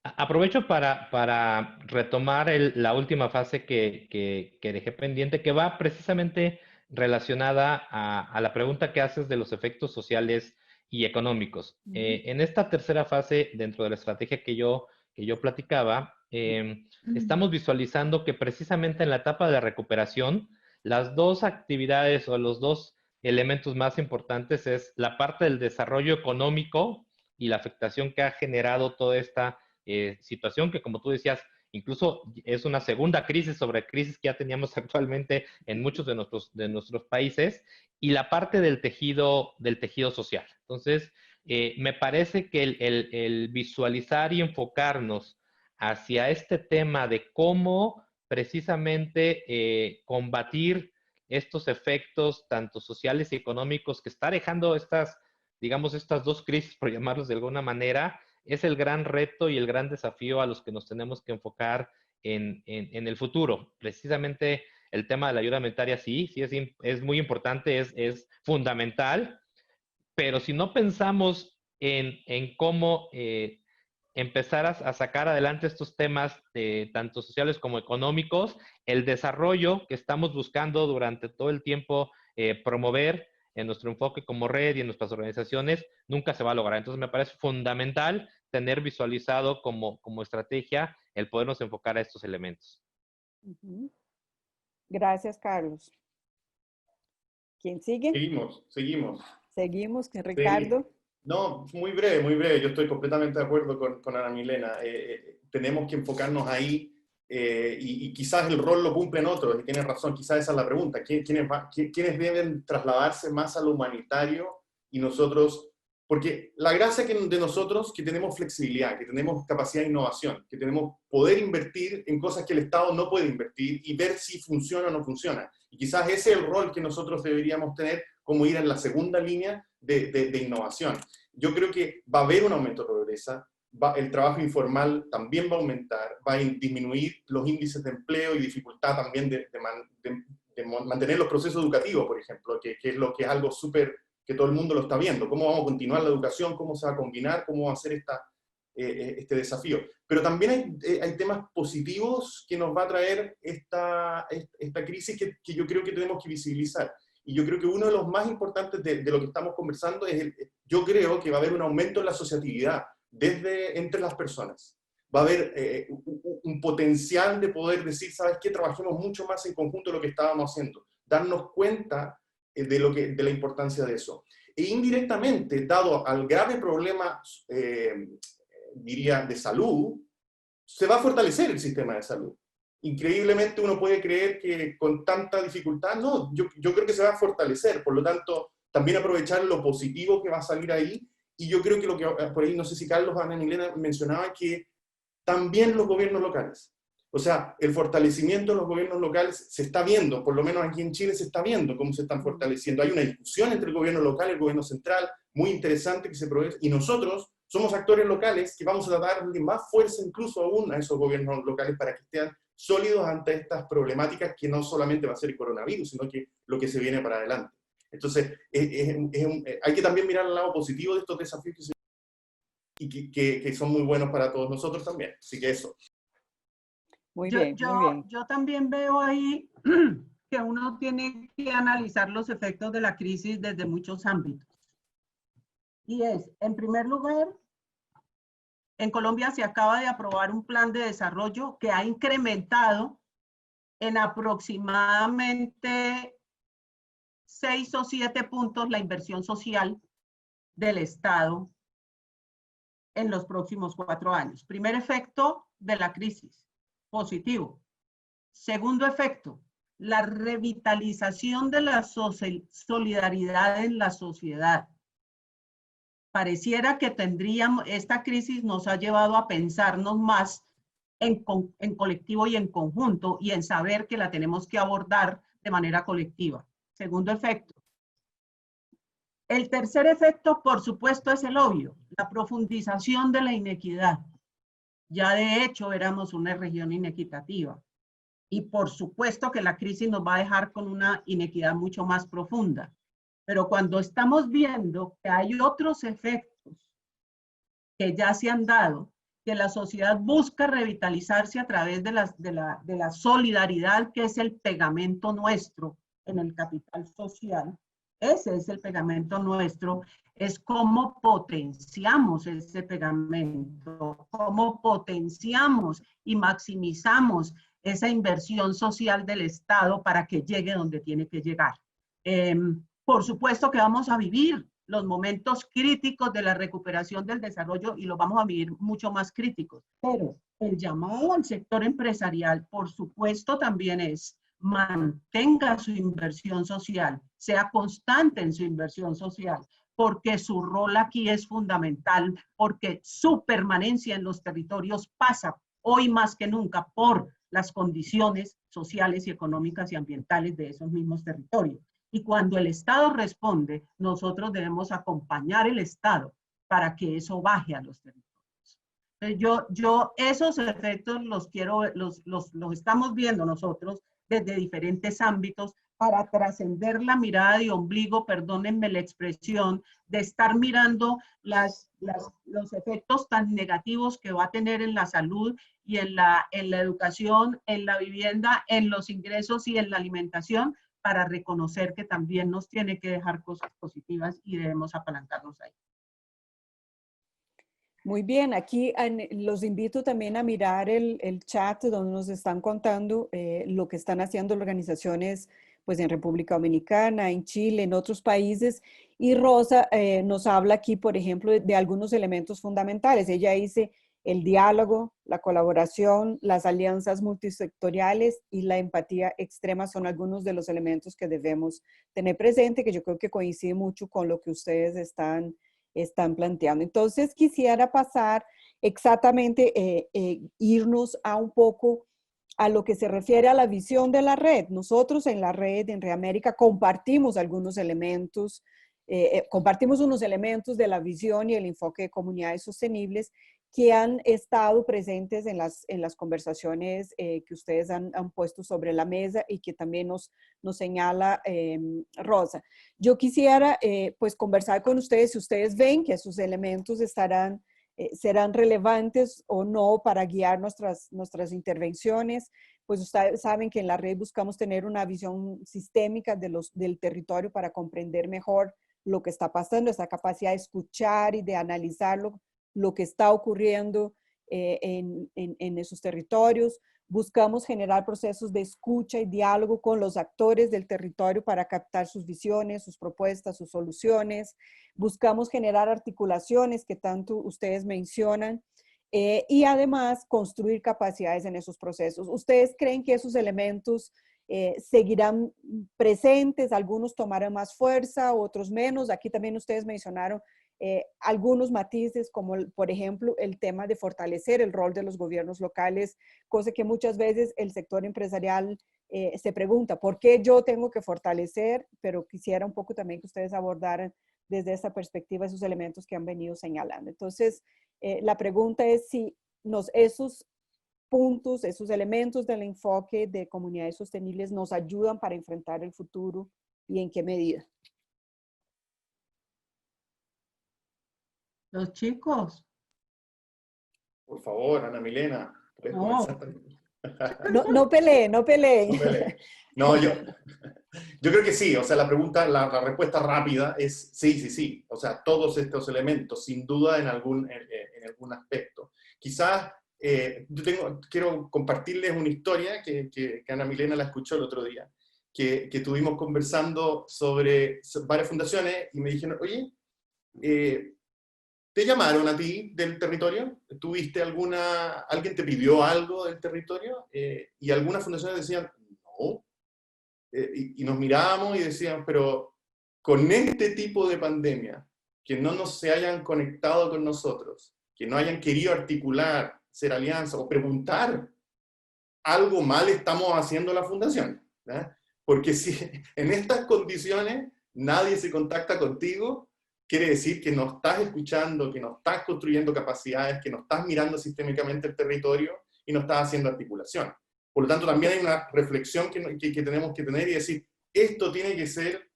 Aprovecho para retomar la última fase que dejé pendiente, que va precisamente relacionada a la pregunta que haces de los efectos sociales y económicos. En esta tercera fase, dentro de la estrategia que yo platicaba, estamos visualizando que precisamente en la etapa de la recuperación, las dos actividades o los dos elementos más importantes es la parte del desarrollo económico y la afectación que ha generado toda esta situación que, como tú decías, incluso es una segunda crisis sobre crisis que ya teníamos actualmente en muchos de nuestros países, y la parte del tejido social. Entonces, me parece que el visualizar y enfocarnos hacia este tema de cómo precisamente combatir estos efectos tanto sociales y económicos que está dejando estas dos crisis, por llamarlos de alguna manera, es el gran reto y el gran desafío a los que nos tenemos que enfocar en el futuro. Precisamente el tema de la ayuda humanitaria sí es muy importante, es fundamental, pero si no pensamos en cómo empezar a sacar adelante estos temas tanto sociales como económicos, el desarrollo que estamos buscando durante todo el tiempo promover en nuestro enfoque como red y en nuestras organizaciones, nunca se va a lograr. Entonces me parece fundamental tener visualizado como estrategia el podernos enfocar a estos elementos. Gracias, Carlos. ¿Quién sigue? Seguimos, Ricardo. Sí. No, muy breve. Yo estoy completamente de acuerdo con Ana Milena. Tenemos que enfocarnos ahí y quizás el rol lo cumplen otros, y tienes razón, quizás esa es la pregunta, ¿quiénes deben trasladarse más a lo humanitario y nosotros? Porque la gracia de nosotros que tenemos flexibilidad, que tenemos capacidad de innovación, que tenemos poder invertir en cosas que el Estado no puede invertir y ver si funciona o no funciona. Y quizás ese es el rol que nosotros deberíamos tener, como ir en la segunda línea de innovación. Yo creo que va a haber un aumento de pobreza, el trabajo informal también va a aumentar, va a disminuir los índices de empleo y dificultad también de mantener los procesos educativos, por ejemplo, que es algo súper que todo el mundo lo está viendo. ¿Cómo vamos a continuar la educación? ¿Cómo se va a combinar? ¿Cómo va a ser este desafío? Pero también hay temas positivos que nos va a traer esta crisis que yo creo que tenemos que visibilizar. Y yo creo que uno de los más importantes de lo que estamos conversando es, yo creo que va a haber un aumento en la asociatividad entre las personas. Va a haber un potencial de poder decir, ¿sabes qué? Trabajemos mucho más en conjunto de lo que estábamos haciendo. Darnos cuenta de la importancia de eso. E indirectamente, dado al grave problema, diría, de salud, se va a fortalecer el sistema de salud. Increíblemente uno puede creer que con tanta dificultad, no, yo creo que se va a fortalecer, por lo tanto, también aprovechar lo positivo que va a salir ahí, y yo creo que lo que, por ahí, no sé si Carlos o Ana Milena mencionaba, que también los gobiernos locales. O sea, el fortalecimiento de los gobiernos locales se está viendo, por lo menos aquí en Chile se está viendo cómo se están fortaleciendo. Hay una discusión entre el gobierno local y el gobierno central, muy interesante que se produce, y nosotros somos actores locales que vamos a darle más fuerza incluso aún a esos gobiernos locales para que estén sólidos ante estas problemáticas que no solamente va a ser el coronavirus, sino que lo que se viene para adelante. Entonces, hay que también mirar el lado positivo de estos desafíos que son muy buenos para todos nosotros también. Así que eso. Muy bien. Yo también veo ahí que uno tiene que analizar los efectos de la crisis desde muchos ámbitos. Y es, en primer lugar, en Colombia se acaba de aprobar un plan de desarrollo que ha incrementado en aproximadamente 6 o 7 puntos la inversión social del Estado en los próximos 4 años. Primer efecto de la crisis. Positivo. Segundo efecto, la revitalización de la solidaridad en la sociedad. Pareciera que esta crisis nos ha llevado a pensarnos más en colectivo y en conjunto y en saber que la tenemos que abordar de manera colectiva. Segundo efecto. El tercer efecto, por supuesto, es el obvio, la profundización de la inequidad. Ya de hecho éramos una región inequitativa y por supuesto que la crisis nos va a dejar con una inequidad mucho más profunda. Pero cuando estamos viendo que hay otros efectos que ya se han dado, que la sociedad busca revitalizarse a través de la solidaridad, que es el pegamento nuestro en el capital social, ese es el pegamento nuestro, es cómo potenciamos ese pegamento, cómo potenciamos y maximizamos esa inversión social del Estado para que llegue donde tiene que llegar. Por supuesto que vamos a vivir los momentos críticos de la recuperación del desarrollo y los vamos a vivir mucho más críticos, pero el llamado al sector empresarial, por supuesto, también es mantenga su inversión social, sea constante en su inversión social, porque su rol aquí es fundamental, porque su permanencia en los territorios pasa hoy más que nunca por las condiciones sociales y económicas y ambientales de esos mismos territorios. Y cuando el Estado responde, nosotros debemos acompañar el Estado para que eso baje a los territorios. Entonces yo esos efectos los estamos viendo nosotros desde diferentes ámbitos para trascender la mirada de ombligo, perdónenme la expresión, de estar mirando los efectos tan negativos que va a tener en la salud y en la educación, en la vivienda, en los ingresos y en la alimentación, para reconocer que también nos tiene que dejar cosas positivas y debemos apalancarnos ahí. Muy bien, aquí los invito también a mirar el chat donde nos están contando lo que están haciendo las organizaciones pues, en República Dominicana, en Chile, en otros países. Y Rosa nos habla aquí, por ejemplo, de algunos elementos fundamentales. Ella dice, el diálogo, la colaboración, las alianzas multisectoriales y la empatía extrema son algunos de los elementos que debemos tener presente, que yo creo que coincide mucho con lo que ustedes están planteando. Entonces, quisiera pasar exactamente, irnos a un poco a lo que se refiere a la visión de la red. Nosotros en la red, en Reamérica, compartimos algunos elementos, compartimos unos elementos de la visión y el enfoque de comunidades sostenibles que han estado presentes en las conversaciones que ustedes han puesto sobre la mesa y que también nos señala Rosa. Yo quisiera pues conversar con ustedes si ustedes ven que esos elementos serán relevantes o no para guiar nuestras intervenciones. Pues ustedes saben que en la red buscamos tener una visión sistémica del territorio para comprender mejor lo que está pasando, esa capacidad de escuchar y de analizarlo, lo que está ocurriendo en esos territorios. Buscamos generar procesos de escucha y diálogo con los actores del territorio para captar sus visiones, sus propuestas, sus soluciones. Buscamos generar articulaciones que tanto ustedes mencionan y además construir capacidades en esos procesos. ¿Ustedes creen que esos elementos seguirán presentes? Algunos tomarán más fuerza, otros menos. Aquí también ustedes mencionaron algunos matices, como por ejemplo el tema de fortalecer el rol de los gobiernos locales, cosa que muchas veces el sector empresarial se pregunta, ¿por qué yo tengo que fortalecer? Pero quisiera un poco también que ustedes abordaran desde esta perspectiva esos elementos que han venido señalando. Entonces, la pregunta es si esos puntos, esos elementos del enfoque de comunidades sostenibles nos ayudan para enfrentar el futuro y en qué medida. Los chicos. Por favor, Ana Milena. No peleen. No, yo creo que sí. O sea, la respuesta rápida es sí. O sea, todos estos elementos, sin duda, en algún aspecto. Quizás quiero compartirles una historia que Ana Milena la escuchó el otro día, que estuvimos conversando sobre varias fundaciones y me dijeron, oye, ¿te llamaron a ti del territorio? ¿Alguien te pidió algo del territorio? Y algunas fundaciones decían, no. Y nos mirábamos y decían, pero con este tipo de pandemia, que no se hayan conectado con nosotros, que no hayan querido articular, hacer alianza o preguntar, algo mal estamos haciendo la fundación, ¿verdad? Porque si en estas condiciones nadie se contacta contigo, quiere decir que no estás escuchando, que no estás construyendo capacidades, que no estás mirando sistémicamente el territorio y no estás haciendo articulación. Por lo tanto, también hay una reflexión que tenemos que tener y decir, esto tiene que ser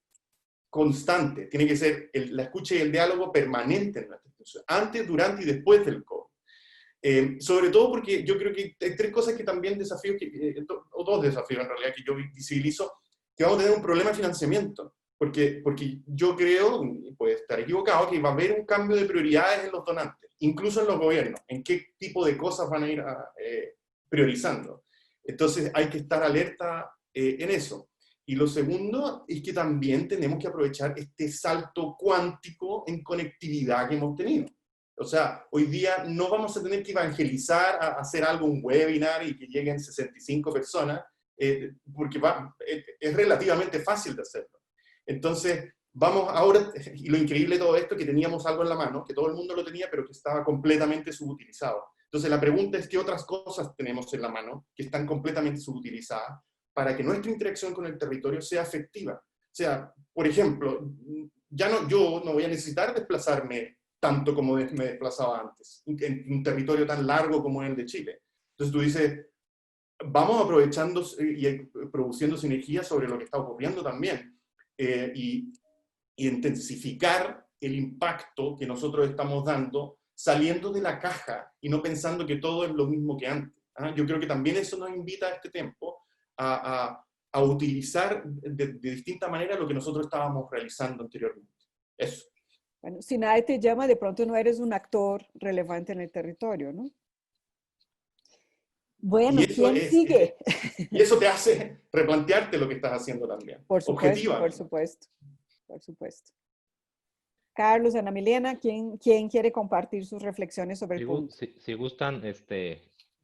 constante, tiene que ser la escucha y el diálogo permanente en nuestra institución, antes, durante y después del COVID. Sobre todo porque yo creo que hay tres cosas que también o dos desafíos en realidad que yo visibilizo, que vamos a tener un problema de financiamiento. Porque yo creo, y puede estar equivocado, que va a haber un cambio de prioridades en los donantes, incluso en los gobiernos, en qué tipo de cosas van a ir priorizando. Entonces hay que estar alerta en eso. Y lo segundo es que también tenemos que aprovechar este salto cuántico en conectividad que hemos tenido. O sea, hoy día no vamos a tener que evangelizar a hacer un webinar y que lleguen 65 personas, porque es relativamente fácil de hacerlo. Entonces, vamos ahora, y lo increíble de todo esto, que teníamos algo en la mano, que todo el mundo lo tenía, pero que estaba completamente subutilizado. Entonces, la pregunta es, ¿qué otras cosas tenemos en la mano que están completamente subutilizadas para que nuestra interacción con el territorio sea efectiva? O sea, por ejemplo, yo no voy a necesitar desplazarme tanto como me desplazaba antes, en un territorio tan largo como el de Chile. Entonces, tú dices, vamos aprovechando y produciendo sinergias sobre lo que está ocurriendo también. Y intensificar el impacto que nosotros estamos dando saliendo de la caja y no pensando que todo es lo mismo que antes. Yo creo que también eso nos invita a este tiempo a utilizar de distinta manera lo que nosotros estábamos realizando anteriormente. Eso. Bueno, si nadie te llama, de pronto no eres un actor relevante en el territorio, ¿no? Bueno, ¿quién sigue? Y eso te hace replantearte lo que estás haciendo también. Por supuesto, por supuesto. Carlos, Ana Milena, ¿quién quiere compartir sus reflexiones sobre el punto? Si gustan,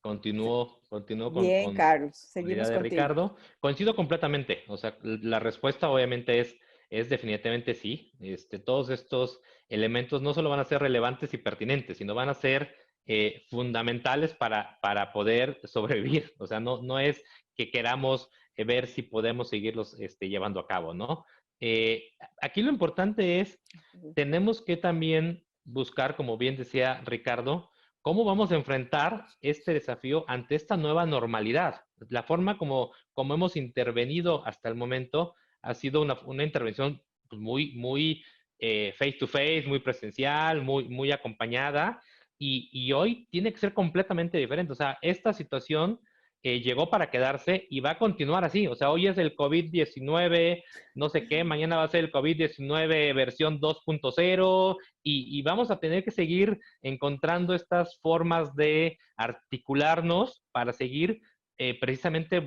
continúo Bien, con Carlos, la idea seguimos de contigo. Ricardo. Coincido completamente. O sea, la respuesta obviamente es definitivamente sí. Todos estos elementos no solo van a ser relevantes y pertinentes, sino van a ser fundamentales para poder sobrevivir. O sea, no es que queramos ver si podemos seguirlos llevando a cabo, ¿no? Aquí lo importante es, tenemos que también buscar, como bien decía Ricardo, cómo vamos a enfrentar este desafío ante esta nueva normalidad. La forma como hemos intervenido hasta el momento ha sido una intervención muy face to face, muy presencial, muy acompañada, y hoy tiene que ser completamente diferente. O sea, esta situación llegó para quedarse y va a continuar así. O sea, hoy es el COVID-19, no sé qué, mañana va a ser el COVID-19 versión 2.0 y vamos a tener que seguir encontrando estas formas de articularnos para seguir precisamente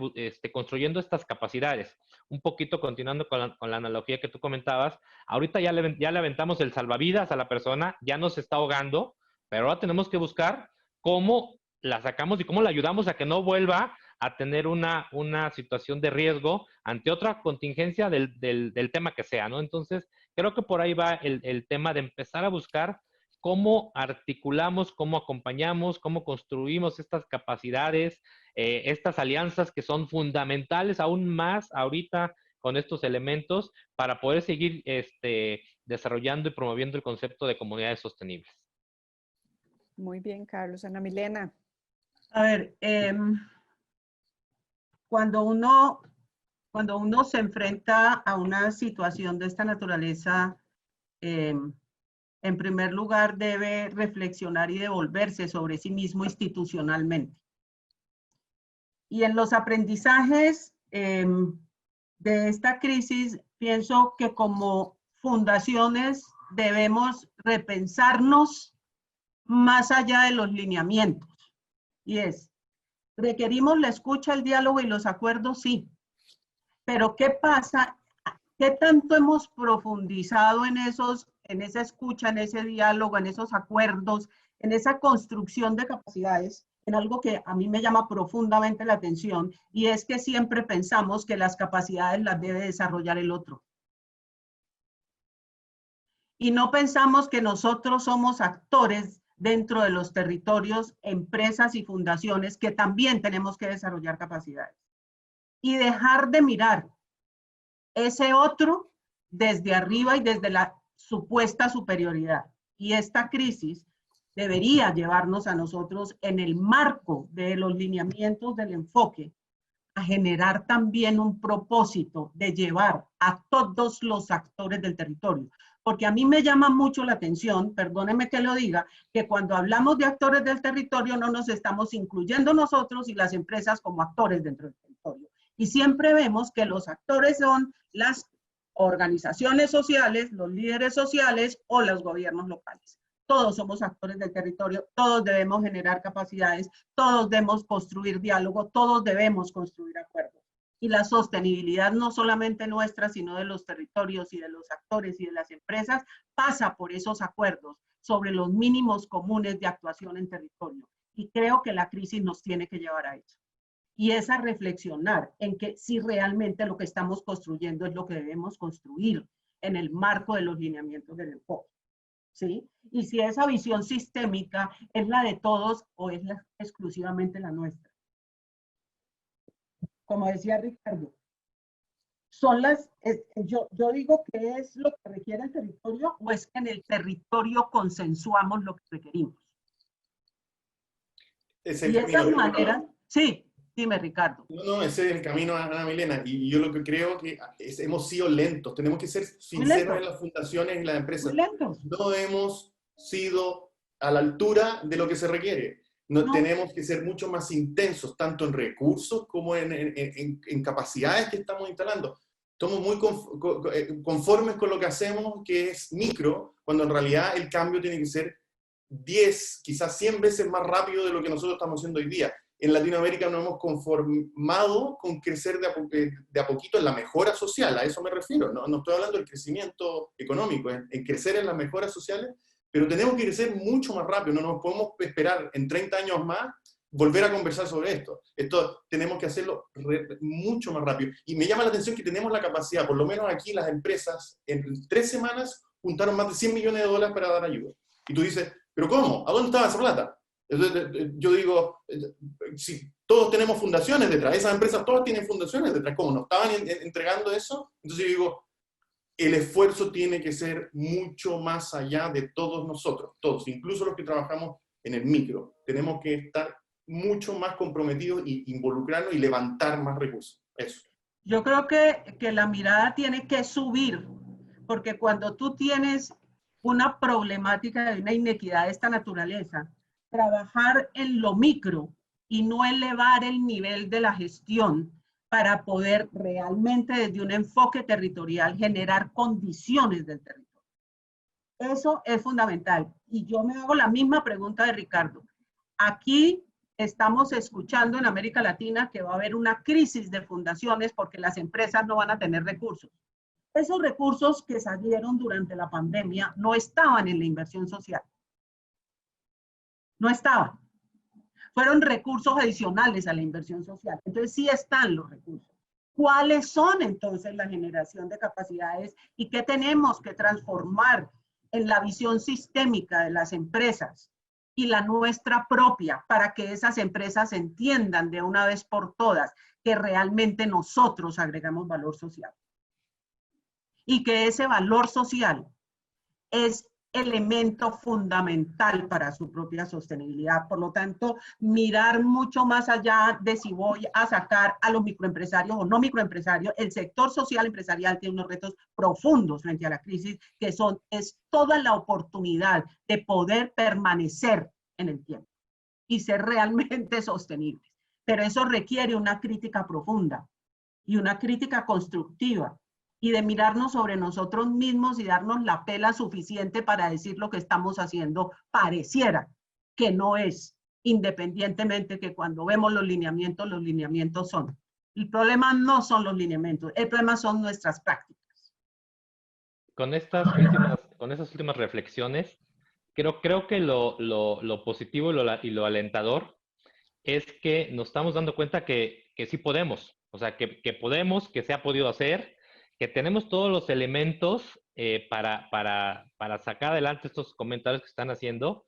construyendo estas capacidades. Un poquito continuando con la analogía que tú comentabas, ahorita ya le aventamos el salvavidas a la persona, ya nos está ahogando, pero ahora tenemos que buscar cómo la sacamos y cómo la ayudamos a que no vuelva a tener una situación de riesgo ante otra contingencia del tema que sea, ¿no? Entonces, creo que por ahí va el tema de empezar a buscar cómo articulamos, cómo acompañamos, cómo construimos estas capacidades, estas alianzas que son fundamentales aún más ahorita con estos elementos para poder seguir desarrollando y promoviendo el concepto de comunidades sostenibles. Muy bien, Carlos. Ana Milena. A ver, cuando uno se enfrenta a una situación de esta naturaleza, en primer lugar debe reflexionar y devolverse sobre sí mismo institucionalmente. Y en los aprendizajes de esta crisis, pienso que como fundaciones debemos repensarnos más allá de los lineamientos. Y es, requerimos la escucha, el diálogo y los acuerdos, sí. Pero ¿qué pasa? ¿Qué tanto hemos profundizado en esa escucha, en ese diálogo, en esos acuerdos, en esa construcción de capacidades, en algo que a mí me llama profundamente la atención, y es que siempre pensamos que las capacidades las debe desarrollar el otro. Y no pensamos que nosotros somos actores dentro de los territorios, empresas y fundaciones que también tenemos que desarrollar capacidades. Y dejar de mirar ese otro desde arriba y desde la supuesta superioridad. Y esta crisis debería llevarnos a nosotros, en el marco de los lineamientos del enfoque, a generar también un propósito de llevar a todos los actores del territorio. Porque a mí me llama mucho la atención, perdónenme que lo diga, que cuando hablamos de actores del territorio no nos estamos incluyendo nosotros y las empresas como actores dentro del territorio. Y siempre vemos que los actores son las organizaciones sociales, los líderes sociales o los gobiernos locales. Todos somos actores del territorio, todos debemos generar capacidades, todos debemos construir diálogo, todos debemos construir acuerdos. Y la sostenibilidad no solamente nuestra, sino de los territorios y de los actores y de las empresas, pasa por esos acuerdos sobre los mínimos comunes de actuación en territorio. Y creo que la crisis nos tiene que llevar a eso. Y es a reflexionar en que si realmente lo que estamos construyendo es lo que debemos construir en el marco de los lineamientos del enfoque. ¿Sí? Y si esa visión sistémica es la de todos o es exclusivamente la nuestra. Como decía Ricardo, yo digo que es lo que requiere el territorio o es que en el territorio consensuamos lo que requerimos. Es y esas maneras, sí. Dime, Ricardo. No, ese es el camino, Ana Milena, y yo lo que creo que hemos sido lentos, tenemos que ser sinceros en las fundaciones y las empresas. No hemos sido a la altura de lo que se requiere. No. Tenemos que ser mucho más intensos, tanto en recursos como en capacidades que estamos instalando. Estamos muy conformes con lo que hacemos, que es micro, cuando en realidad el cambio tiene que ser 10, quizás 100 veces más rápido de lo que nosotros estamos haciendo hoy día. en Latinoamérica nos hemos conformado con crecer de a poquito en la mejora social, a eso me refiero, no estoy hablando del crecimiento económico, en crecer en las mejoras sociales, pero tenemos que crecer mucho más rápido, no nos podemos esperar en 30 años más volver a conversar sobre esto. Esto tenemos que hacerlo mucho más rápido. Y me llama la atención que tenemos la capacidad, por lo menos aquí las empresas, en 3 semanas juntaron más de $100 millones para dar ayuda. Y tú dices, ¿pero cómo? ¿A dónde estaba esa plata? Entonces, yo digo, si todos tenemos fundaciones detrás, esas empresas todas tienen fundaciones detrás, ¿cómo no estaban entregando eso? Entonces yo digo, el esfuerzo tiene que ser mucho más allá de todos nosotros, todos, incluso los que trabajamos en el micro. Tenemos que estar mucho más comprometidos y involucrarnos y levantar más recursos. Eso. Yo creo que la mirada tiene que subir, porque cuando tú tienes una problemática de una inequidad de esta naturaleza, trabajar en lo micro y no elevar el nivel de la gestión para poder realmente desde un enfoque territorial generar condiciones del territorio. Eso es fundamental. Y yo me hago la misma pregunta de Ricardo. Aquí estamos escuchando en América Latina que va a haber una crisis de fundaciones porque las empresas no van a tener recursos. Esos recursos que salieron durante la pandemia no estaban en la inversión social. No estaban. Fueron recursos adicionales a la inversión social. Entonces sí están los recursos. ¿Cuáles son entonces la generación de capacidades y qué tenemos que transformar en la visión sistémica de las empresas y la nuestra propia para que esas empresas entiendan de una vez por todas que realmente nosotros agregamos valor social? Y que ese valor social es elemento fundamental para su propia sostenibilidad. Por lo tanto, mirar mucho más allá de si voy a sacar a los microempresarios o no microempresarios, el sector social empresarial tiene unos retos profundos frente a la crisis, que es toda la oportunidad de poder permanecer en el tiempo y ser realmente sostenibles. Pero eso requiere una crítica profunda y una crítica constructiva, y de mirarnos sobre nosotros mismos y darnos la pela suficiente para decir lo que estamos haciendo pareciera que no es, independientemente que cuando vemos los lineamientos son. El problema no son los lineamientos, el problema son nuestras prácticas. Con estas últimas reflexiones, creo que lo positivo y lo alentador es que nos estamos dando cuenta que sí podemos, o sea, que podemos, que se ha podido hacer, que tenemos todos los elementos para sacar adelante estos comentarios que están haciendo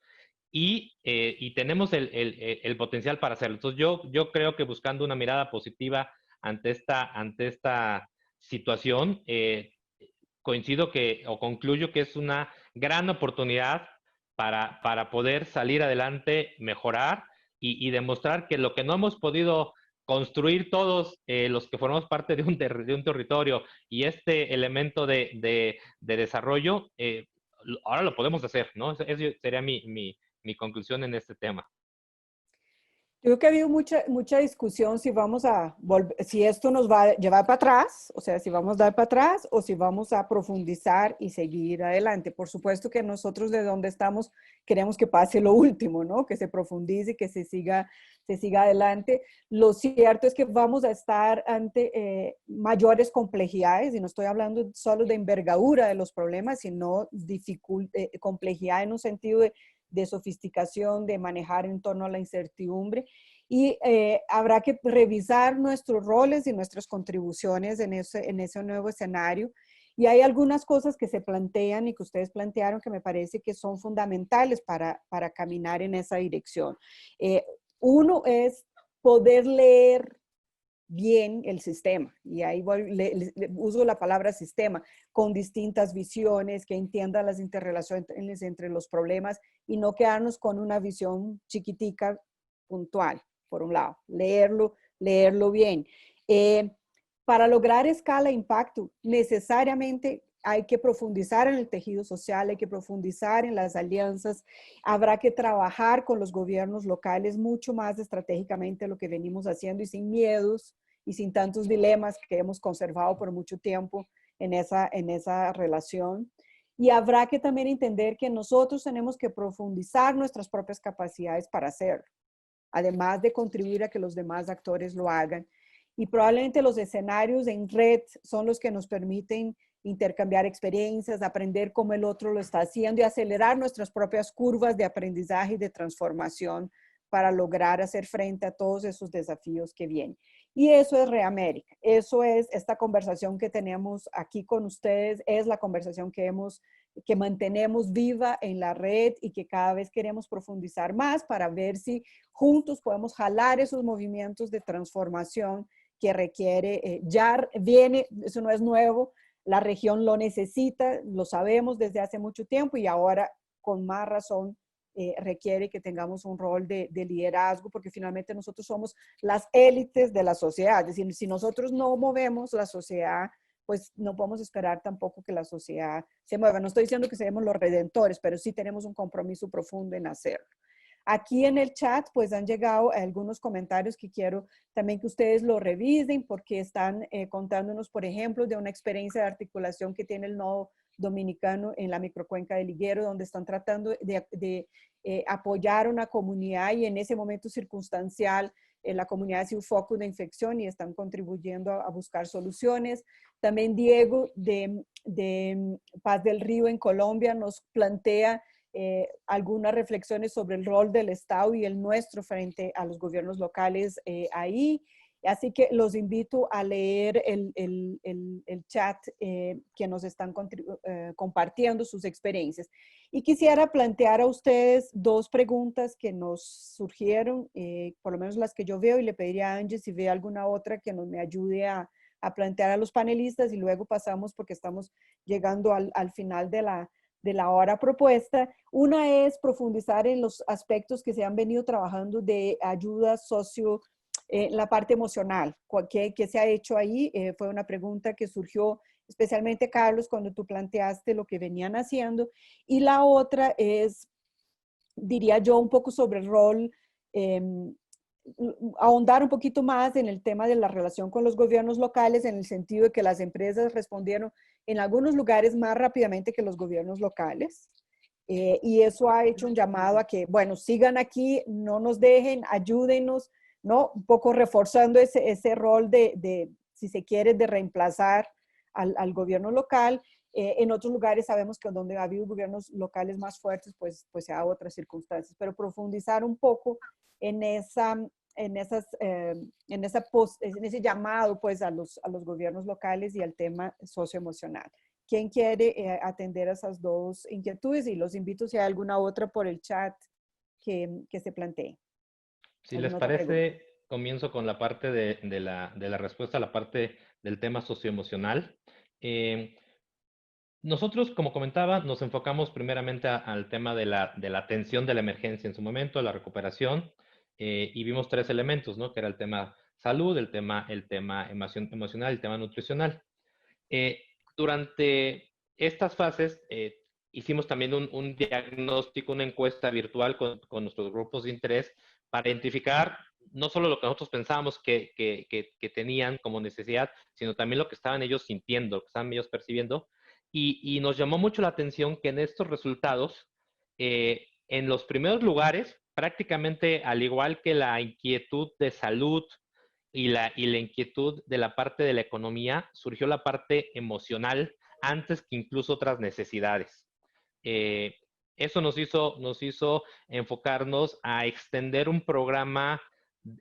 y tenemos el potencial para hacerlo. Entonces yo creo que buscando una mirada positiva ante esta situación, coincido concluyo que es una gran oportunidad para poder salir adelante, mejorar y demostrar que lo que no hemos podido construir todos los que formamos parte de un territorio y este elemento de desarrollo, ahora lo podemos hacer, ¿no? Esa sería mi conclusión en este tema. Yo creo que ha habido mucha discusión si vamos a si esto nos va a llevar para atrás, o sea, si vamos a dar para atrás o si vamos a profundizar y seguir adelante. Por supuesto que nosotros de donde estamos queremos que pase lo último, ¿no? Que se profundice, que se siga adelante. Lo cierto es que vamos a estar ante mayores complejidades, y no estoy hablando solo de envergadura de los problemas, sino complejidad en un sentido de sofisticación, de manejar en torno a la incertidumbre, y habrá que revisar nuestros roles y nuestras contribuciones en ese nuevo escenario. Y hay algunas cosas que se plantean y que ustedes plantearon que me parece que son fundamentales para caminar en esa dirección. Uno es poder leer bien el sistema, y ahí uso la palabra sistema, con distintas visiones, que entienda las interrelaciones entre los problemas y no quedarnos con una visión chiquitica, puntual, por un lado, leerlo bien. Para lograr escala e impacto, necesariamente hay que profundizar en el tejido social, hay que profundizar en las alianzas, habrá que trabajar con los gobiernos locales mucho más estratégicamente lo que venimos haciendo y sin miedos y sin tantos dilemas que hemos conservado por mucho tiempo en esa relación. Y habrá que también entender que nosotros tenemos que profundizar nuestras propias capacidades para hacerlo. además de contribuir a que los demás actores lo hagan. Y probablemente los escenarios en red son los que nos permiten intercambiar experiencias, aprender cómo el otro lo está haciendo y acelerar nuestras propias curvas de aprendizaje y de transformación para lograr hacer frente a todos esos desafíos que vienen. Y eso es Reamérica, eso es esta conversación que tenemos aquí con ustedes, es la conversación que mantenemos viva en la red y que cada vez queremos profundizar más para ver si juntos podemos jalar esos movimientos de transformación que requiere, ya viene, eso no es nuevo, la región lo necesita, lo sabemos desde hace mucho tiempo y ahora con más razón requiere que tengamos un rol de liderazgo porque finalmente nosotros somos las élites de la sociedad. Es decir, si nosotros no movemos la sociedad, pues no podemos esperar tampoco que la sociedad se mueva. No estoy diciendo que seamos los redentores, pero sí tenemos un compromiso profundo en hacerlo. Aquí en el chat pues han llegado algunos comentarios que quiero también que ustedes lo revisen porque están contándonos, por ejemplo, de una experiencia de articulación que tiene el Nodo Dominicano en la microcuenca del Higuero, donde están tratando de apoyar una comunidad y en ese momento circunstancial la comunidad ha sido foco de infección y están contribuyendo a buscar soluciones. También Diego de Paz del Río en Colombia nos plantea algunas reflexiones sobre el rol del Estado y el nuestro frente a los gobiernos locales ahí. Así que los invito a leer el chat que nos están compartiendo sus experiencias. Y quisiera plantear a ustedes dos preguntas que nos surgieron, por lo menos las que yo veo, y le pediría a Angie si ve alguna otra que me ayude a plantear a los panelistas y luego pasamos porque estamos llegando al final de la hora propuesta. Una es profundizar en los aspectos que se han venido trabajando de ayuda la parte emocional. ¿Qué se ha hecho ahí? Fue una pregunta que surgió especialmente, Carlos, cuando tú planteaste lo que venían haciendo. Y la otra es, diría yo, un poco sobre el rol, ahondar un poquito más en el tema de la relación con los gobiernos locales, en el sentido de que las empresas respondieron en algunos lugares más rápidamente que los gobiernos locales. Y eso ha hecho un llamado a que, bueno, sigan aquí, no nos dejen, ayúdenos, ¿no? Un poco reforzando ese rol si se quiere, de reemplazar al gobierno local. En otros lugares sabemos que donde ha habido gobiernos locales más fuertes, pues se ha otras circunstancias, pero profundizar un poco en ese llamado pues a los gobiernos locales y al tema socioemocional. ¿Quién quiere atender a esas dos inquietudes? Y los invito si hay alguna otra por el chat que se plantee. Si les parece, comienzo con la parte de la respuesta a la parte del tema socioemocional. Nosotros, como comentaba, nos enfocamos primeramente al tema de la atención de la emergencia en su momento, la recuperación, y vimos tres elementos, ¿no? Que era el tema salud, el tema emocional, el tema nutricional. Durante estas fases, hicimos también un diagnóstico, una encuesta virtual con nuestros grupos de interés para identificar no solo lo que nosotros pensábamos que tenían como necesidad, sino también lo que estaban ellos sintiendo, lo que estaban ellos percibiendo. Y nos llamó mucho la atención que en estos resultados, en los primeros lugares, prácticamente al igual que la inquietud de salud y la inquietud de la parte de la economía, surgió la parte emocional antes que incluso otras necesidades. Eso nos hizo enfocarnos a extender un programa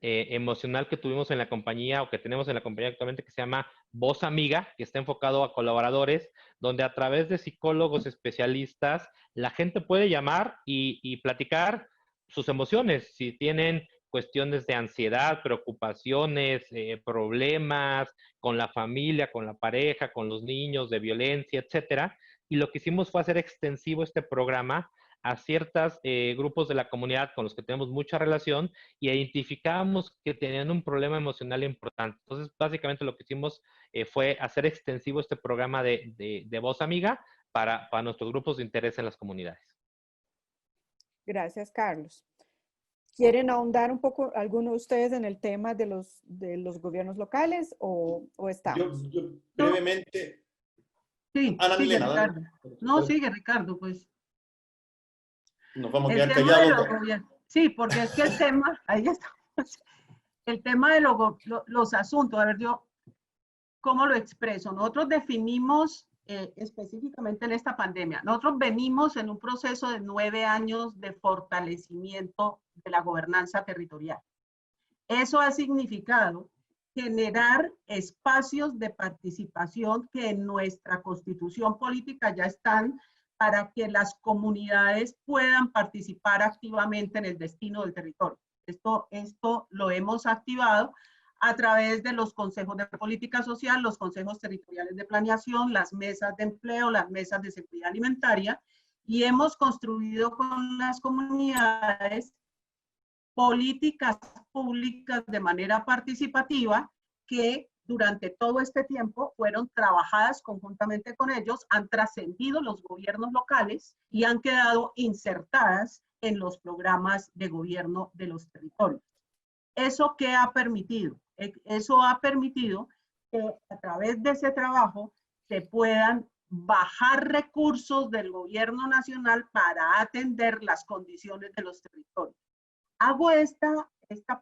emocional que tuvimos en la compañía o que tenemos en la compañía actualmente que se llama Voz Amiga, que está enfocado a colaboradores, donde a través de psicólogos especialistas la gente puede llamar y platicar sus emociones, si tienen cuestiones de ansiedad, preocupaciones, problemas con la familia, con la pareja, con los niños, de violencia, etcétera. Y lo que hicimos fue hacer extensivo este programa a ciertos grupos de la comunidad con los que tenemos mucha relación y identificábamos que tenían un problema emocional importante. Entonces, básicamente lo que hicimos fue hacer extensivo este programa de Voz Amiga para nuestros grupos de interés en las comunidades. Gracias, Carlos. ¿Quieren ahondar un poco alguno de ustedes en el tema de los gobiernos locales o estamos? Yo brevemente... Sí, Ana sigue Milena, Ricardo. No, sigue Ricardo, pues. Nos vamos a quedar callados. Sí, porque es que el tema, ahí estamos, el tema de los asuntos, a ver, yo, ¿cómo lo expreso? Nosotros definimos específicamente en esta pandemia, nosotros venimos en un proceso de 9 años de fortalecimiento de la gobernanza territorial. Eso ha significado generar espacios de participación que en nuestra constitución política ya están para que las comunidades puedan participar activamente en el destino del territorio. Esto lo hemos activado a través de los consejos de política social, los consejos territoriales de planeación, las mesas de empleo, las mesas de seguridad alimentaria, y hemos construido con las comunidades políticas públicas de manera participativa que durante todo este tiempo fueron trabajadas conjuntamente con ellos, han trascendido los gobiernos locales y han quedado insertadas en los programas de gobierno de los territorios. ¿Eso qué ha permitido? Eso ha permitido que a través de ese trabajo se puedan bajar recursos del gobierno nacional para atender las condiciones de los territorios. Hago esta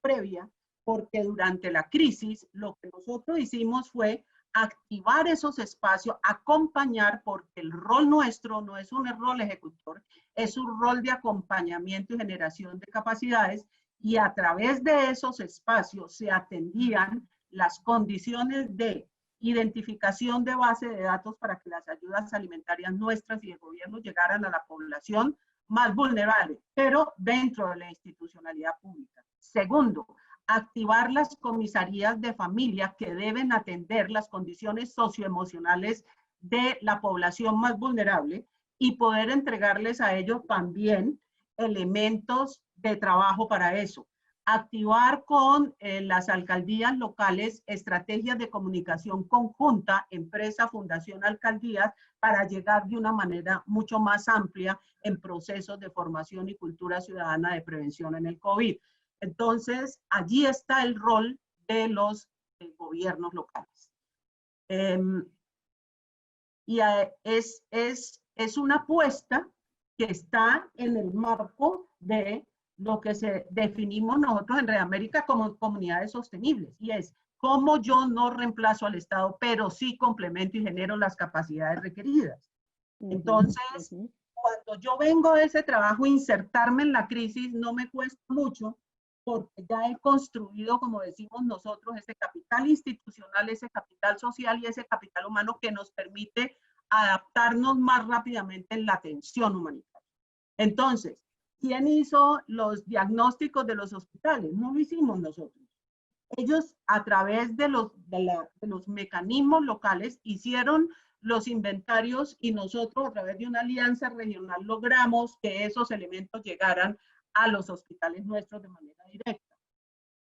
previa porque durante la crisis lo que nosotros hicimos fue activar esos espacios, acompañar, porque el rol nuestro no es un rol ejecutor, es un rol de acompañamiento y generación de capacidades, y a través de esos espacios se atendían las condiciones de identificación de base de datos para que las ayudas alimentarias nuestras y el gobierno llegaran a la población más vulnerable, pero dentro de la institucionalidad pública. Segundo, activar las comisarías de familia que deben atender las condiciones socioemocionales de la población más vulnerable y poder entregarles a ellos también elementos de trabajo para eso. Activar con las alcaldías locales estrategias de comunicación conjunta, empresa, fundación, alcaldías, para llegar de una manera mucho más amplia en procesos de formación y cultura ciudadana de prevención en el COVID. Entonces, allí está el rol de los gobiernos locales. Y es una apuesta que está en el marco de lo que definimos nosotros en Red América como comunidades sostenibles, y es cómo yo no reemplazo al Estado, pero sí complemento y genero las capacidades requeridas. Entonces, cuando yo vengo de ese trabajo, insertarme en la crisis no me cuesta mucho, porque ya he construido, como decimos nosotros, ese capital institucional, ese capital social y ese capital humano que nos permite adaptarnos más rápidamente en la atención humanitaria. Entonces, ¿quién hizo los diagnósticos de los hospitales? No lo hicimos nosotros. Ellos, a través de los mecanismos locales, hicieron los inventarios y nosotros, a través de una alianza regional, logramos que esos elementos llegaran a los hospitales nuestros de manera directa.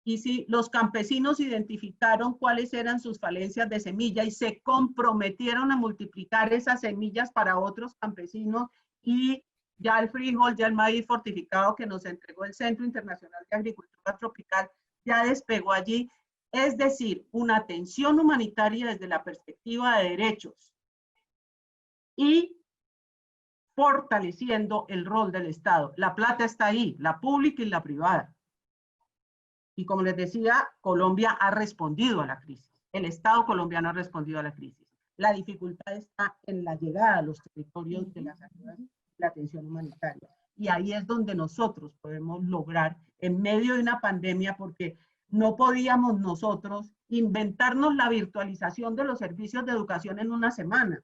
Y si los campesinos identificaron cuáles eran sus falencias de semilla y se comprometieron a multiplicar esas semillas para otros campesinos, y ya el frijol, ya el maíz fortificado que nos entregó el Centro Internacional de Agricultura Tropical, ya despegó allí. Es decir, una atención humanitaria desde la perspectiva de derechos y fortaleciendo el rol del Estado. La plata está ahí, la pública y la privada. Y como les decía, Colombia ha respondido a la crisis. El Estado colombiano ha respondido a la crisis. La dificultad está en la llegada a los territorios de las ayudas, la atención humanitaria. Y ahí es donde nosotros podemos lograr, en medio de una pandemia, porque no podíamos nosotros inventarnos la virtualización de los servicios de educación en una semana.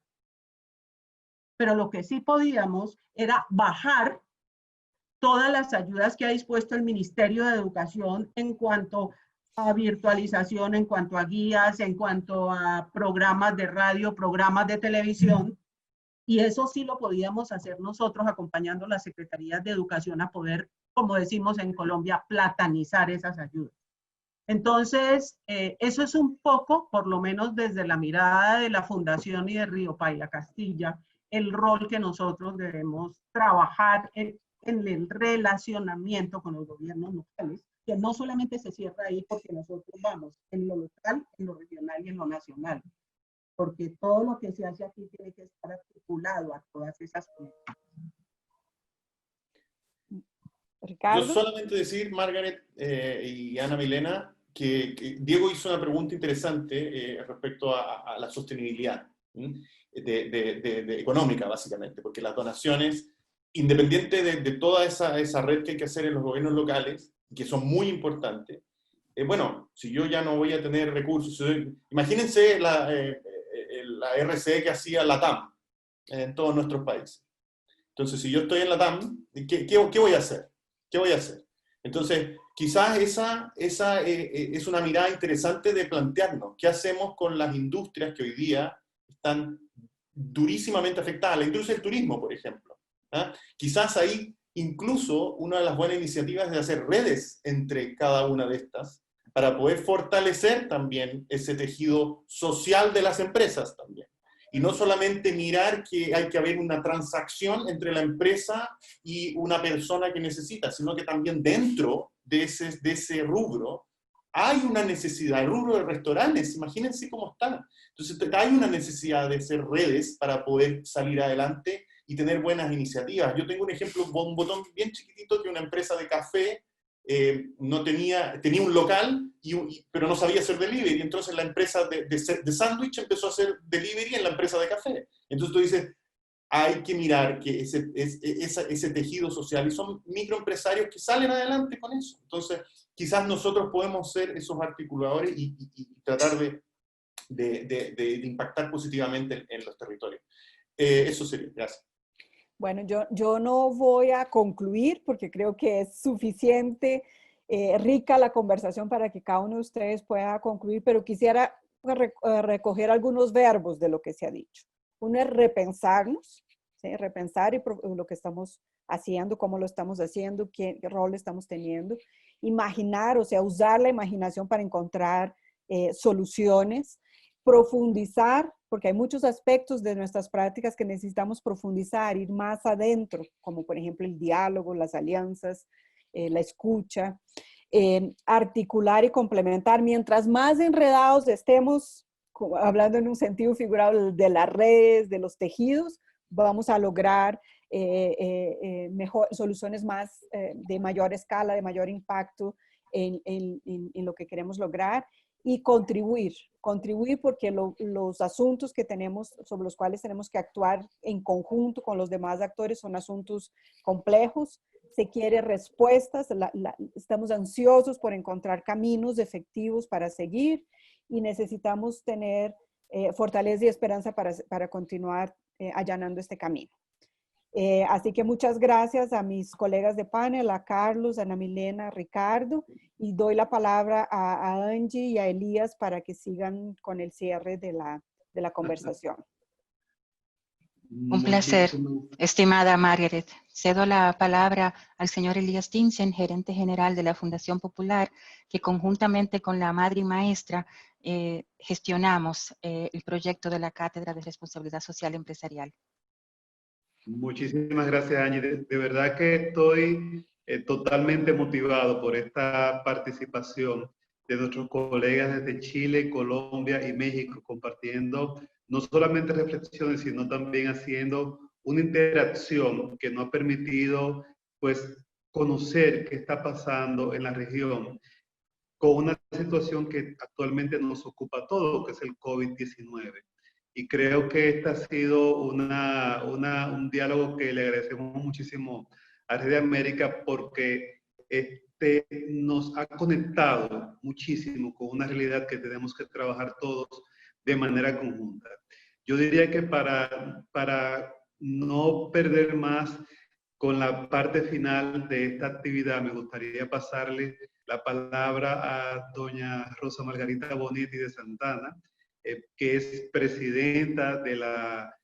Pero lo que sí podíamos era bajar todas las ayudas que ha dispuesto el Ministerio de Educación en cuanto a virtualización, en cuanto a guías, en cuanto a programas de radio, programas de televisión, y eso sí lo podíamos hacer nosotros acompañando a las secretarías de educación a poder, como decimos en Colombia, platanizar esas ayudas. Entonces, eso es un poco, por lo menos desde la mirada de la Fundación y de Río Paila Castilla, el rol que nosotros debemos trabajar en el relacionamiento con los gobiernos locales, que no solamente se cierra ahí porque nosotros vamos en lo local, en lo regional y en lo nacional, porque todo lo que se hace aquí tiene que estar articulado a todas esas cosas. Ricardo. Yo solamente decir, Margaret y Ana Milena, que Diego hizo una pregunta interesante respecto a la sostenibilidad económica, básicamente, porque las donaciones, independiente de toda esa red que hay que hacer en los gobiernos locales, que son muy importantes, bueno, si yo ya no voy a tener recursos, imagínense la RCE que hacía la TAM en todos nuestros países. Entonces, si yo estoy en la TAM, ¿qué voy a hacer? ¿Qué voy a hacer? Entonces, quizás esa es una mirada interesante de plantearnos qué hacemos con las industrias que hoy día están durísimamente afectadas. La industria del turismo, por ejemplo. Quizás ahí incluso una de las buenas iniciativas es de hacer redes entre cada una de estas para poder fortalecer también ese tejido social de las empresas también. Y no solamente mirar que hay que haber una transacción entre la empresa y una persona que necesita, sino que también dentro de ese rubro hay una necesidad. El rubro de restaurantes, imagínense cómo está. Entonces hay una necesidad de hacer redes para poder salir adelante y tener buenas iniciativas. Yo tengo un ejemplo, un botón bien chiquitito que una empresa de café no tenía un local, pero no sabía hacer delivery. Entonces la empresa de sándwich empezó a hacer delivery en la empresa de café. Entonces tú dices, hay que mirar que ese tejido social, y son microempresarios que salen adelante con eso. Entonces, quizás nosotros podemos ser esos articuladores y tratar de impactar positivamente en los territorios. Eso sería. Gracias. Bueno, yo no voy a concluir porque creo que es suficiente rica la conversación para que cada uno de ustedes pueda concluir, pero quisiera recoger algunos verbos de lo que se ha dicho. Uno es repensarnos, ¿sí? Repensar lo que estamos haciendo, cómo lo estamos haciendo, qué rol estamos teniendo. Imaginar, o sea, usar la imaginación para encontrar soluciones. Profundizar, porque hay muchos aspectos de nuestras prácticas que necesitamos profundizar, ir más adentro, como por ejemplo el diálogo, las alianzas, la escucha. Articular y complementar. Mientras más enredados estemos, hablando en un sentido figurado de las redes, de los tejidos, vamos a lograr soluciones más de mayor escala, de mayor impacto en lo que queremos lograr. Y contribuir porque los asuntos que tenemos, sobre los cuales tenemos que actuar en conjunto con los demás actores, son asuntos complejos. Se quiere respuestas, estamos ansiosos por encontrar caminos efectivos para seguir y necesitamos tener fortaleza y esperanza para continuar allanando este camino. Así que muchas gracias a mis colegas de panel, a Carlos, a Ana Milena, a Ricardo, y doy la palabra a Angie y a Elías para que sigan con el cierre de la conversación. Un placer, estimada Margaret. Cedo la palabra al señor Elías Thyssen, gerente general de la Fundación Popular, que conjuntamente con la madre y maestra gestionamos el proyecto de la Cátedra de Responsabilidad Social Empresarial. Muchísimas gracias, Angie. De verdad que estoy totalmente motivado por esta participación de nuestros colegas desde Chile, Colombia y México, compartiendo no solamente reflexiones, sino también haciendo una interacción que nos ha permitido, pues, conocer qué está pasando en la región con una situación que actualmente nos ocupa a todos, que es el COVID-19. Y creo que este ha sido un diálogo que le agradecemos muchísimo a Red de América porque nos ha conectado muchísimo con una realidad que tenemos que trabajar todos de manera conjunta. Yo diría que para no perder más con la parte final de esta actividad, me gustaría pasarle la palabra a doña Rosa Margarita Bonetti de Santana, que es presidenta de la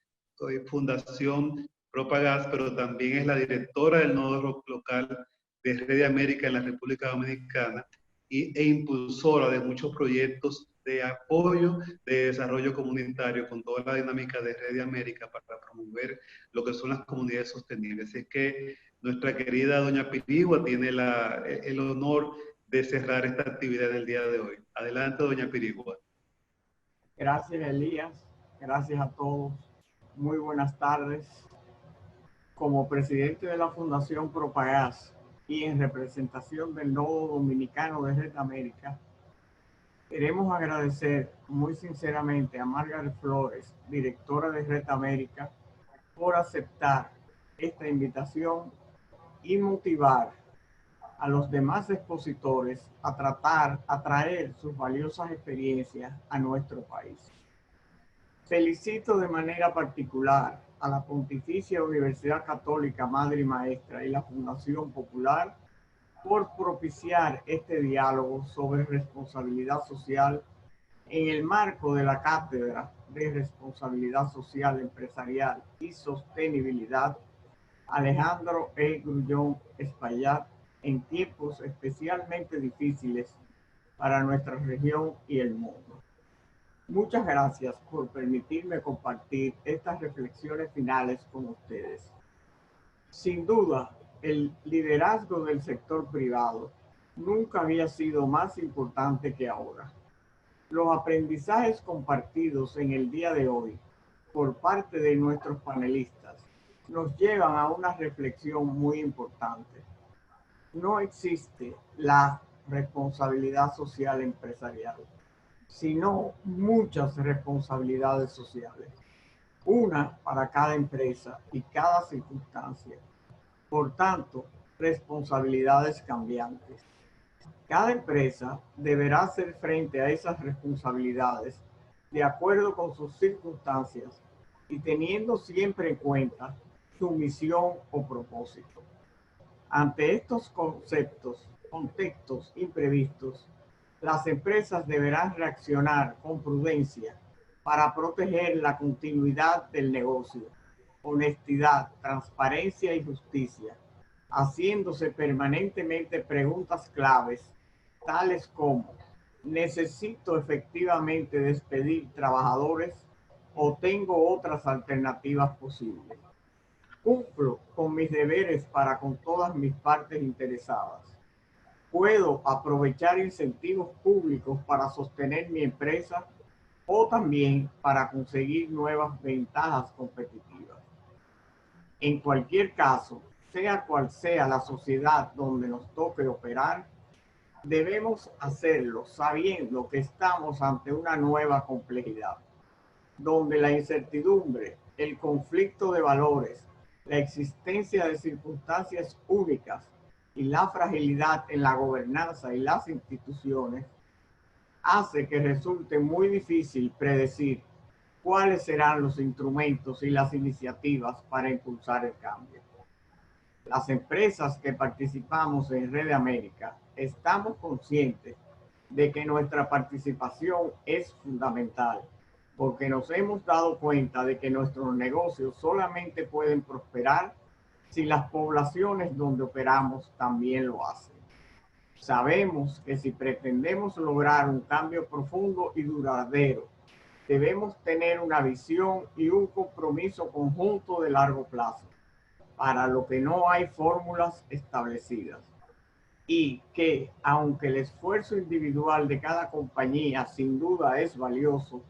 Fundación Propagás, pero también es la directora del nodo local de Red de América en la República Dominicana e impulsora de muchos proyectos de apoyo de desarrollo comunitario con toda la dinámica de Red de América para promover lo que son las comunidades sostenibles. Así que nuestra querida doña Pirigua tiene el honor de cerrar esta actividad en el día de hoy. Adelante, doña Pirigua. Gracias, Elías. Gracias a todos. Muy buenas tardes. Como presidente de la Fundación Propagás, y en representación del Nodo Dominicano de Red América, queremos agradecer muy sinceramente a Margaret Flores, directora de Red América, por aceptar esta invitación y motivar a los demás expositores a traer sus valiosas experiencias a nuestro país. Felicito de manera particular a la Pontificia Universidad Católica Madre y Maestra y la Fundación Popular por propiciar este diálogo sobre responsabilidad social en el marco de la Cátedra de Responsabilidad Social Empresarial y Sostenibilidad Alejandro E. Grullón Espaillat, en tiempos especialmente difíciles para nuestra región y el mundo. Muchas gracias por permitirme compartir estas reflexiones finales con ustedes. Sin duda, el liderazgo del sector privado nunca había sido más importante que ahora. Los aprendizajes compartidos en el día de hoy por parte de nuestros panelistas nos llevan a una reflexión muy importante. No existe la responsabilidad social empresarial, sino muchas responsabilidades sociales, una para cada empresa y cada circunstancia. Por tanto, responsabilidades cambiantes. Cada empresa deberá hacer frente a esas responsabilidades de acuerdo con sus circunstancias y teniendo siempre en cuenta su misión o propósito. Ante estos contextos imprevistos, las empresas deberán reaccionar con prudencia para proteger la continuidad del negocio, honestidad, transparencia y justicia, haciéndose permanentemente preguntas claves, tales como: ¿necesito efectivamente despedir trabajadores o tengo otras alternativas posibles? ¿Cumplo con mis deberes para con todas mis partes interesadas? ¿Puedo aprovechar incentivos públicos para sostener mi empresa o también para conseguir nuevas ventajas competitivas? En cualquier caso, sea cual sea la sociedad donde nos toque operar, debemos hacerlo sabiendo que estamos ante una nueva complejidad, donde la incertidumbre, el conflicto de valores, la existencia de circunstancias únicas y la fragilidad en la gobernanza y las instituciones hace que resulte muy difícil predecir cuáles serán los instrumentos y las iniciativas para impulsar el cambio. Las empresas que participamos en Red América estamos conscientes de que nuestra participación es fundamental, porque nos hemos dado cuenta de que nuestros negocios solamente pueden prosperar si las poblaciones donde operamos también lo hacen. Sabemos que si pretendemos lograr un cambio profundo y duradero, debemos tener una visión y un compromiso conjunto de largo plazo, para lo que no hay fórmulas establecidas. Y que, aunque el esfuerzo individual de cada compañía sin duda es valioso,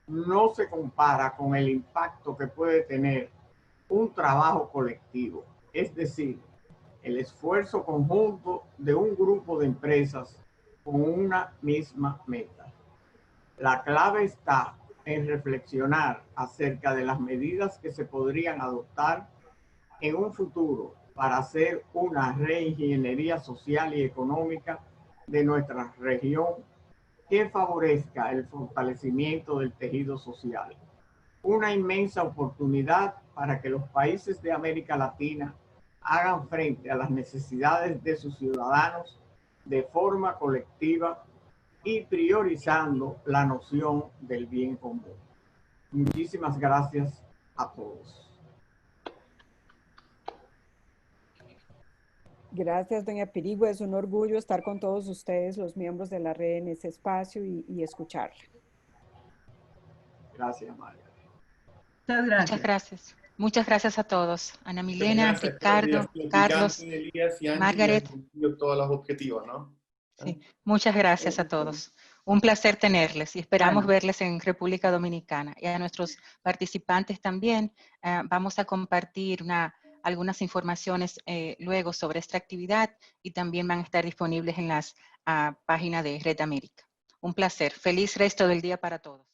no se compara con el impacto que puede tener un trabajo colectivo, es decir, el esfuerzo conjunto de un grupo de empresas con una misma meta. La clave está en reflexionar acerca de las medidas que se podrían adoptar en un futuro para hacer una reingeniería social y económica de nuestra región que favorezca el fortalecimiento del tejido social. Una inmensa oportunidad para que los países de América Latina hagan frente a las necesidades de sus ciudadanos de forma colectiva y priorizando la noción del bien común. Muchísimas gracias a todos. Gracias, doña Pirigua. Es un orgullo estar con todos ustedes, los miembros de la red, en ese espacio y escucharla. Gracias, María. Muchas gracias. Muchas gracias. Muchas gracias a todos. Ana Milena, Ricardo, Carlos, Elías y Ángel, Margaret. todos los objetivos, ¿no? Sí, muchas gracias a todos. Un placer tenerles y esperamos verles en República Dominicana. Y a nuestros participantes también vamos a compartir una algunas informaciones luego sobre esta actividad y también van a estar disponibles en las páginas de Red América. Un placer. Feliz resto del día para todos.